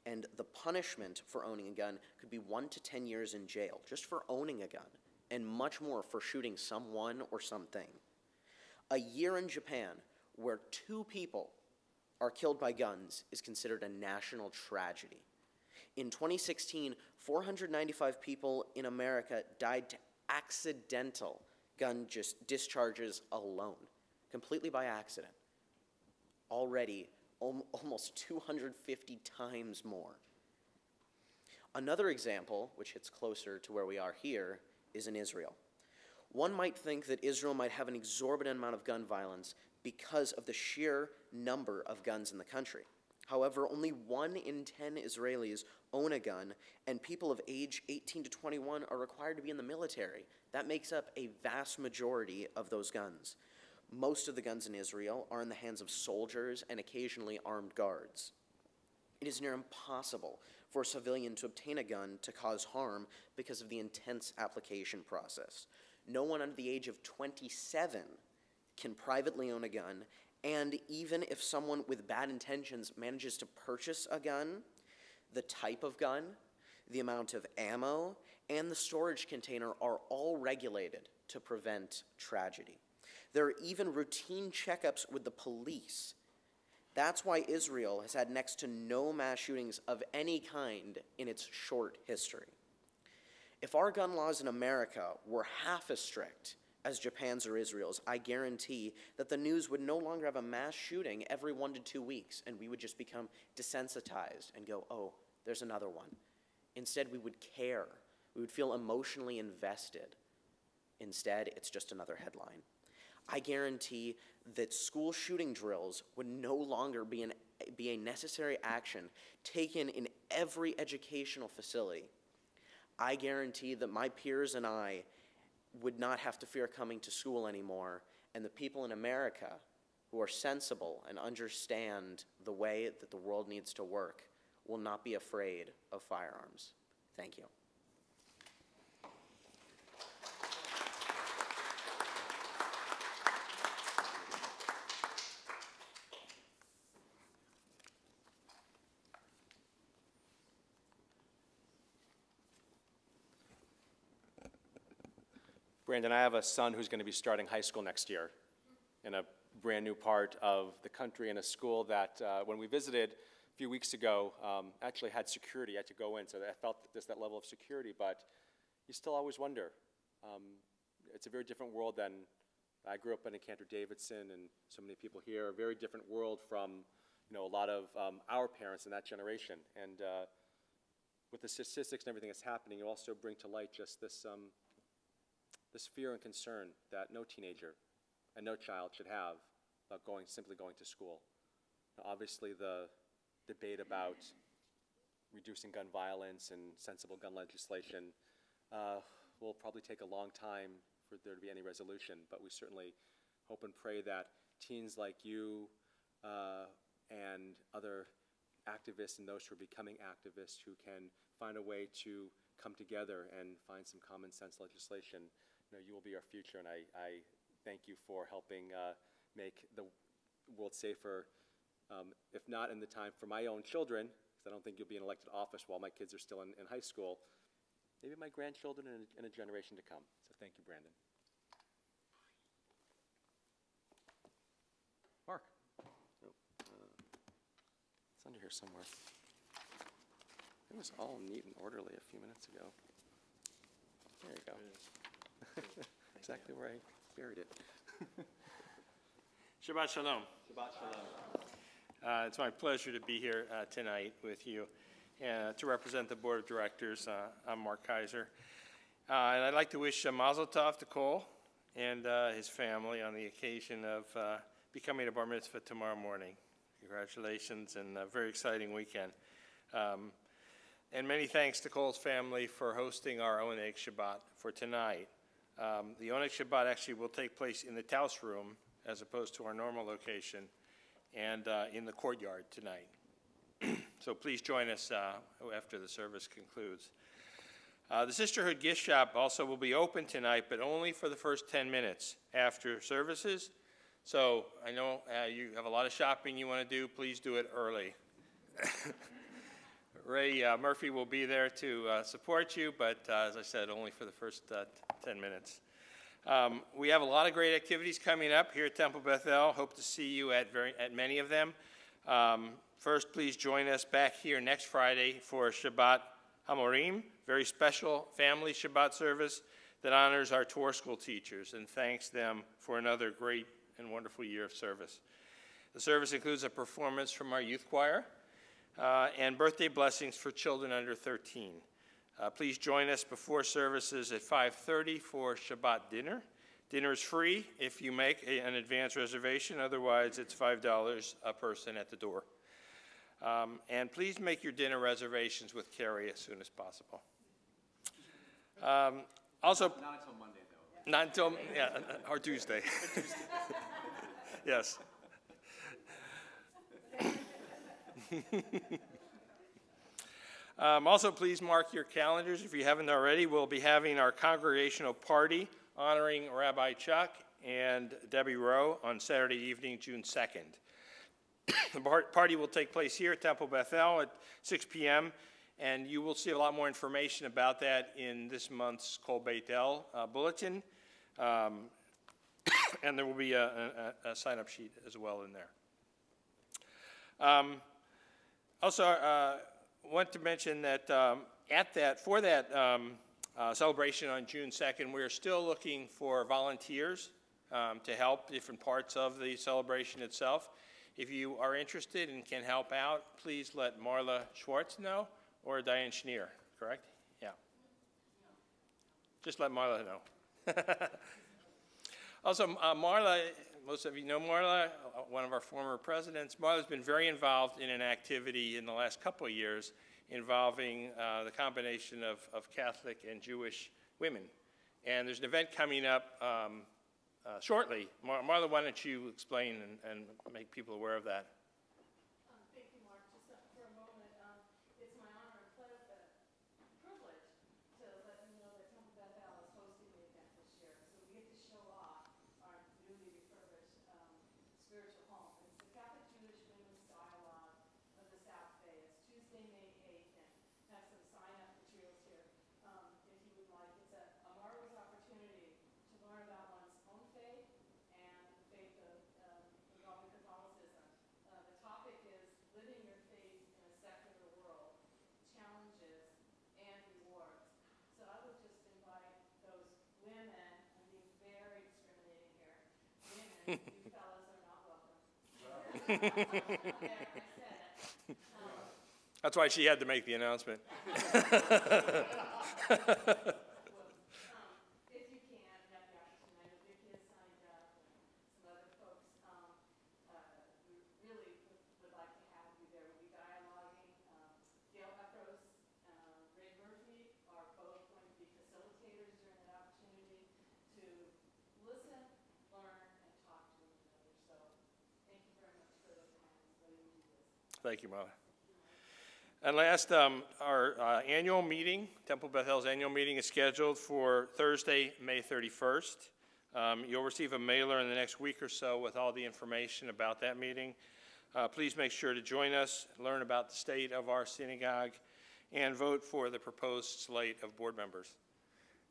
And the punishment for owning a gun could be 1 to 10 years in jail, just for owning a gun, and much more for shooting someone or something. A year in Japan where 2 people are killed by guns is considered a national tragedy. In 2016, 495 people in America died to accidental gun discharges alone, completely by accident. Already, almost 250 times more. Another example, which hits closer to where we are here, is in Israel. One might think that Israel might have an exorbitant amount of gun violence because of the sheer number of guns in the country. However, only 1 in 10 Israelis own a gun, and people of age 18 to 21 are required to be in the military. That makes up a vast majority of those guns. Most of the guns in Israel are in the hands of soldiers and occasionally armed guards. It is near impossible for a civilian to obtain a gun to cause harm because of the intense application process. No one under the age of 27 can privately own a gun, and even if someone with bad intentions manages to purchase a gun, the type of gun, the amount of ammo, and the storage container are all regulated to prevent tragedy. There are even routine checkups with the police. That's why Israel has had next to no mass shootings of any kind in its short history. If our gun laws in America were half as strict as Japan's or Israel's, I guarantee that the news would no longer have a mass shooting every 1 to 2 weeks, and we would just become desensitized and go, oh, there's another one. Instead, we would care. We would feel emotionally invested. Instead, it's just another headline. I guarantee that school shooting drills would no longer be a necessary action taken in every educational facility. I guarantee that my peers and I would not have to fear coming to school anymore, and the people in America who are sensible and understand the way that the world needs to work will not be afraid of firearms. Thank you. Brandon, I have a son who's going to be starting high school next year in a brand new part of the country, in a school that when we visited a few weeks ago actually had security. I had to go in, so I felt just that level of security, but you still always wonder. It's a very different world than I grew up in Cantor Davidson, and so many people here, a very different world from a lot of our parents in that generation. And with the statistics and everything that's happening, you also bring to light just this fear and concern that no teenager and no child should have about simply going to school. Now, obviously, the debate about reducing gun violence and sensible gun legislation will probably take a long time for there to be any resolution, but we certainly hope and pray that teens like you and other activists and those who are becoming activists who can find a way to come together and find some common sense legislation, you will be our future, and I thank you for helping make the world safer, if not in the time for my own children, because I don't think you'll be in elected office while my kids are still in high school, maybe my grandchildren in a generation to come. So thank you, Brandon. Mark. Oh, it's under here somewhere. It was all neat and orderly a few minutes ago. There you go. Exactly where I buried it. Shabbat Shalom. Shabbat Shalom. It's my pleasure to be here tonight with you to represent the Board of Directors. I'm Mark Kaiser. And I'd like to wish Mazel Tov to Cole and his family on the occasion of becoming a bar mitzvah tomorrow morning. Congratulations, and a very exciting weekend. And many thanks to Cole's family for hosting our Oneg Shabbat for tonight. The Oneg Shabbat actually will take place in the Taus room as opposed to our normal location, and in the courtyard tonight. So please join us after the service concludes. The Sisterhood gift shop also will be open tonight, but only for the first 10 minutes after services. So I know you have a lot of shopping you want to do. Please do it early. Ray Murphy will be there to support you, but as I said, only for the first 10 minutes. We have a lot of great activities coming up here at Temple Bethel. Hope to see you at many of them. First, please join us back here next Friday for Shabbat Hamorim, very special family Shabbat service that honors our Torah school teachers and thanks them for another great and wonderful year of service. The service includes a performance from our youth choir and birthday blessings for children under 13. Please join us before services at 5:30 for Shabbat dinner. Dinner is free if you make an advance reservation. Otherwise, it's $5 a person at the door. And please make your dinner reservations with Carrie as soon as possible. Also, Not until Monday, though. not until, yeah, or Tuesday. Yes. Also, please mark your calendars. If you haven't already, we'll be having our congregational party honoring Rabbi Chuck and Debbie Rowe on Saturday evening, June 2nd. The party will take place here at Temple Bethel at 6 p.m., and you will see a lot more information about that in this month's Kol Beit El bulletin. And there will be a sign-up sheet as well in there. Also, want to mention that for that celebration on June 2nd, we are still looking for volunteers to help different parts of the celebration itself. If you are interested and can help out, please let Marla Schwartz know or Diane Schneer, correct? Yeah. Just let Marla know. Also, Marla, most of you know Marla, one of our former presidents. Marla's been very involved in an activity in the last couple of years involving the combination of Catholic and Jewish women. And there's an event coming up shortly. Marla, why don't you explain and make people aware of that? Thank you, Mark. Just for a moment, it's my honor and privilege to let you know that Temple Bethel is hosting the event this year. So we get to show off our newly refurbished spiritual home. It's the Catholic Jewish Women's Dialogue of the South Bay. It's Tuesday, May 8th, and have some sign-up materials here if you would like. It's a marvelous opportunity to learn about one's own faith and the faith of involving Catholicism. The topic is living your faith in a secular world, challenges and rewards. So I would just invite those women, I'm being very discriminating here, women, you fellas are not welcome. There, I said it. That's why she had to make the announcement. If you can, have the opportunity, I know Vicki has signed up and some other folks. Thank you, Mother. And last, our annual meeting, Temple Bethel's annual meeting is scheduled for Thursday, May 31st. You'll receive a mailer in the next week or so with all the information about that meeting. Please make sure to join us, learn about the state of our synagogue, and vote for the proposed slate of board members.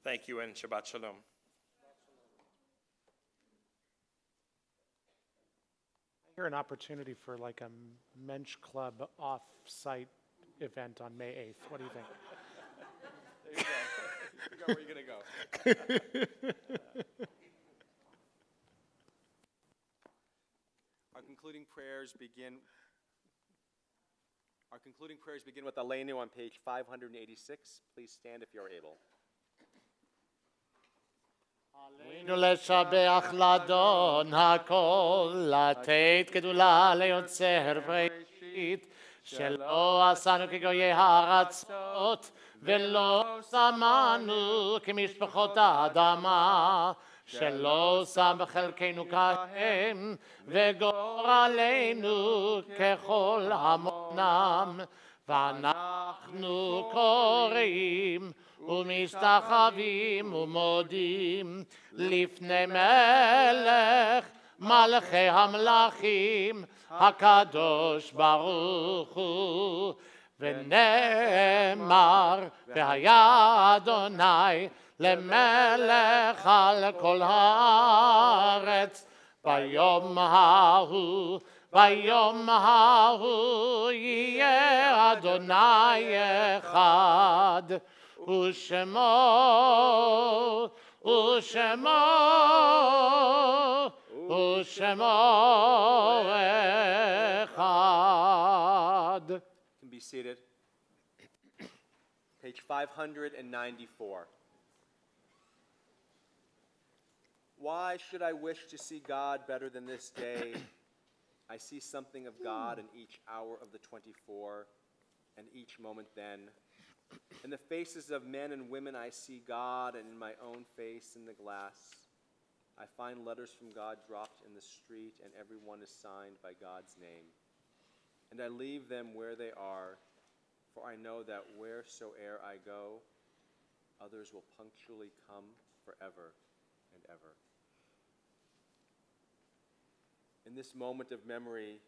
Thank you, and Shabbat Shalom. I hear an opportunity for like a Mensch Club off-site event on May 8th. What do you think? There you go. Figure out where you're going to go. Our concluding prayers begin with Aleinu on page 586. Please stand if you're able. עלינו לשבח לאדון הכל, לתת גדולה ליוצר בראשית, שלא עשנו כגויי הארצות, ולא שמנו כמשפחות האדמה, שלא שם בחלקנו כהם, וגורלנו ככל המונם, ואנחנו קוראים ומשתחווים ומודים לפני מלך מלכי המלכים הקדוש ברוך הוא, ונאמר והיה אדוני למלך על כל הארץ ביום ההוא יהיה אדוני אחד ושמו אחד. Can be seated. Page 594. Why should I wish to see God better than this day? I see something of God in each hour of the 24, and each moment then. In the faces of men and women I see God, and in my own face in the glass. I find letters from God dropped in the street, and every one is signed by God's name. And I leave them where they are, for I know that wheresoe'er I go, others will punctually come forever and ever. In this moment of memory,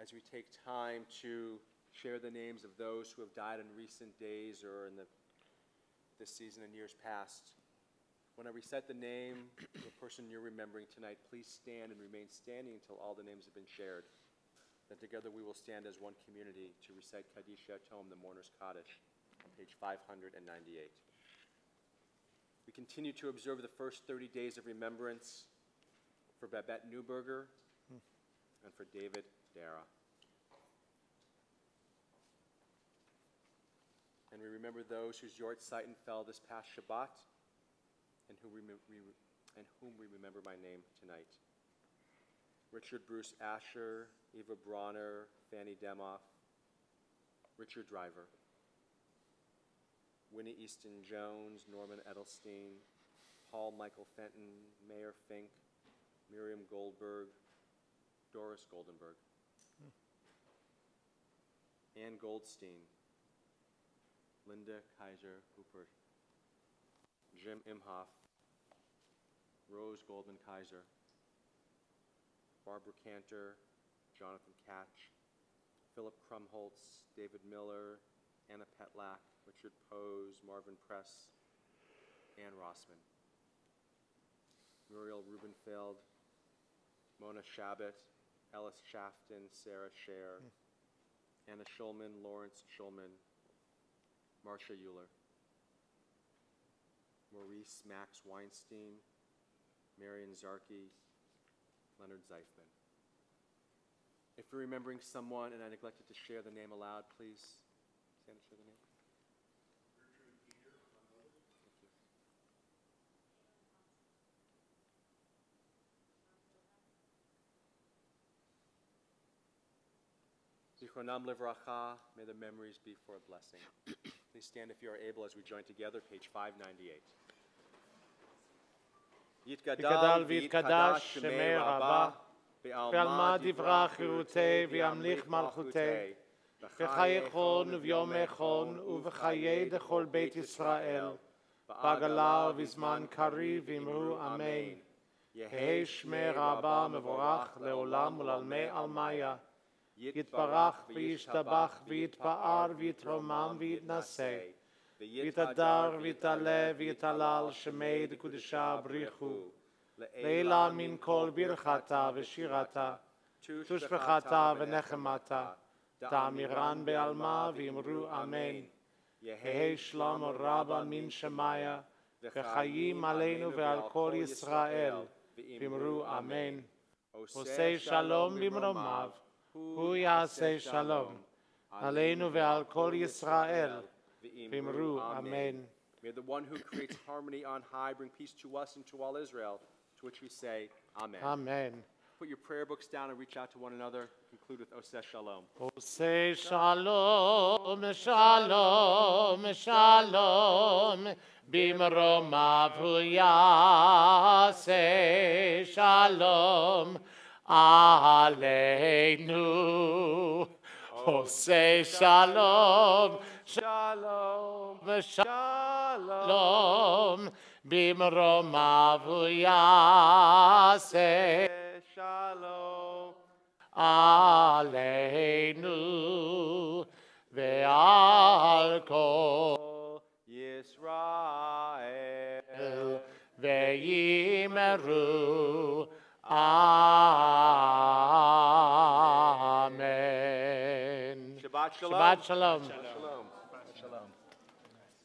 as we take time to share the names of those who have died in recent days or in this season and years past, when I recite the name of the person you're remembering tonight, please stand and remain standing until all the names have been shared. Then together we will stand as one community to recite Kaddish Yatom, the Mourner's Kaddish, on page 598. We continue to observe the first 30 days of remembrance for Babette Newberger and for David Dara. And we remember those whose Yort Seitan fell this past Shabbat, and whom we remember by name tonight. Richard Bruce Asher, Eva Bronner, Fanny Demoff, Richard Driver, Winnie Easton Jones, Norman Edelstein, Paul Michael Fenton, Mayor Fink, Miriam Goldberg, Doris Goldenberg, Ann Goldstein, Linda Kaiser Hooper, Jim Imhoff, Rose Goldman Kaiser, Barbara Cantor, Jonathan Katch, Philip Krumholtz, David Miller, Anna Petlak, Richard Pose, Marvin Press, Ann Rossman, Muriel Rubenfeld, Mona Shabbat, Ellis Shafton, Sarah Scher, Anna Schulman, Lawrence Schulman, Marcia Euler, Maurice Max Weinstein, Marion Zarki, Leonard Zeifman. If you're remembering someone and I neglected to share the name aloud, please stand and share the name. Zichronam Livracha, may the memories be for a blessing. Please stand if you are able as we join together, page 598. יתגדל ויתקדש שמי רבה, בעלמא דברה חירותי וימליך מלכותי, בחייכון וביומכון ובחיי דכל בית ישראל, בעגלה ובזמן קריב אמרו אמן. יהי שמי רבה מבורך לעולם ולעלמי עלמיה. יתברך וישתבח ויתפאר ויתרומם ויתנשא, ויתהדר ויתעלה ויתהלל שמי דקודשה בריחו. לעילה מן כל ברכתה ושירתה, תושבחתה ונחמתה, תאמירן בעלמא ואמרו אמן. יהי שלום רבה מן שמיה, וחיים עלינו ועל כל ישראל, ואמרו אמן. עושה שלום במרומיו, הוא יעשה שלום, עלינו ועל כל ישראל, ואמרו אמן. May the one who creates harmony on high bring peace to us and to all Israel, to which we say, Amen. Amen. Put your prayer books down and reach out to one another. Conclude with Oseh Shalom. עושה שלום, שלום, שלום, במרומיו הוא יעשה שלום עלינו. עושה שלום, שלום, שלום, במרומיו הוא יעשה Shalom. עלינו ועל כל Yisrael. ויאמרו אמן. Shabbat Shalom. Shabbat Shalom. Shalom.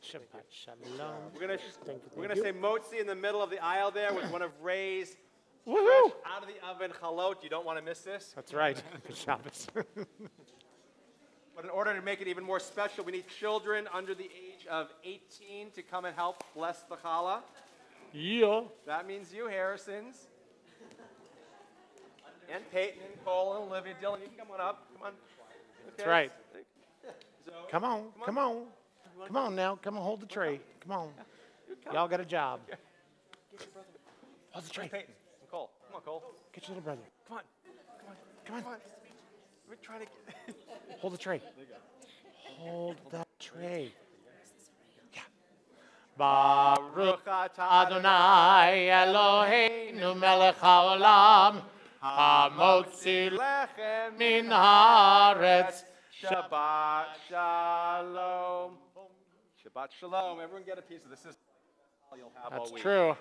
Shabbat Shalom. We're gonna say motzi in the middle of the aisle there with one of Ray's Woohoo! fresh out of the oven chalot. You don't want to miss this. That's right. Good Shabbos. But in order to make it even more special, we need children under the age of 18 to come and help bless the challah. Yeah. That means you, Harrisons. And Peyton and Cole and Olivia. Dylan, you can come on up. Come on. Okay. That's right. So, Come on. Come on. Come on now. Come on. Hold the tray. Come on. Y'all got a job. Hold the tray. Peyton and Cole. Come on, Cole. Get your little brother. Come on. Come on. We're trying to get... Hold the tray. Hold the tray. Yeah. Baruch Adonai Eloheinu melech haolam hamotzi Lechem min haaretz. Shabbat Shalom. Shabbat Shalom. Everyone get a piece of this. This is all you'll have all That's week. true.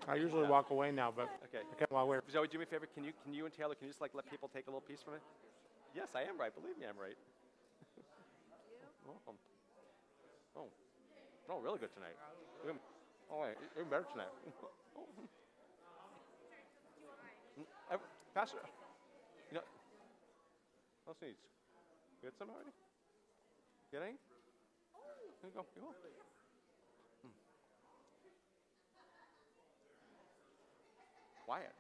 I usually walk away now, but Okay. while we're Zoe, do me a favor. Can you and Taylor, can you just like let people take a little piece from it? Yes, I am right. Believe me, I'm right. Oh, really good tonight. Oh, wait, even better tonight. Pastor, you know, what else needs? You get some already? Get any? There you go. You go. Wyatt.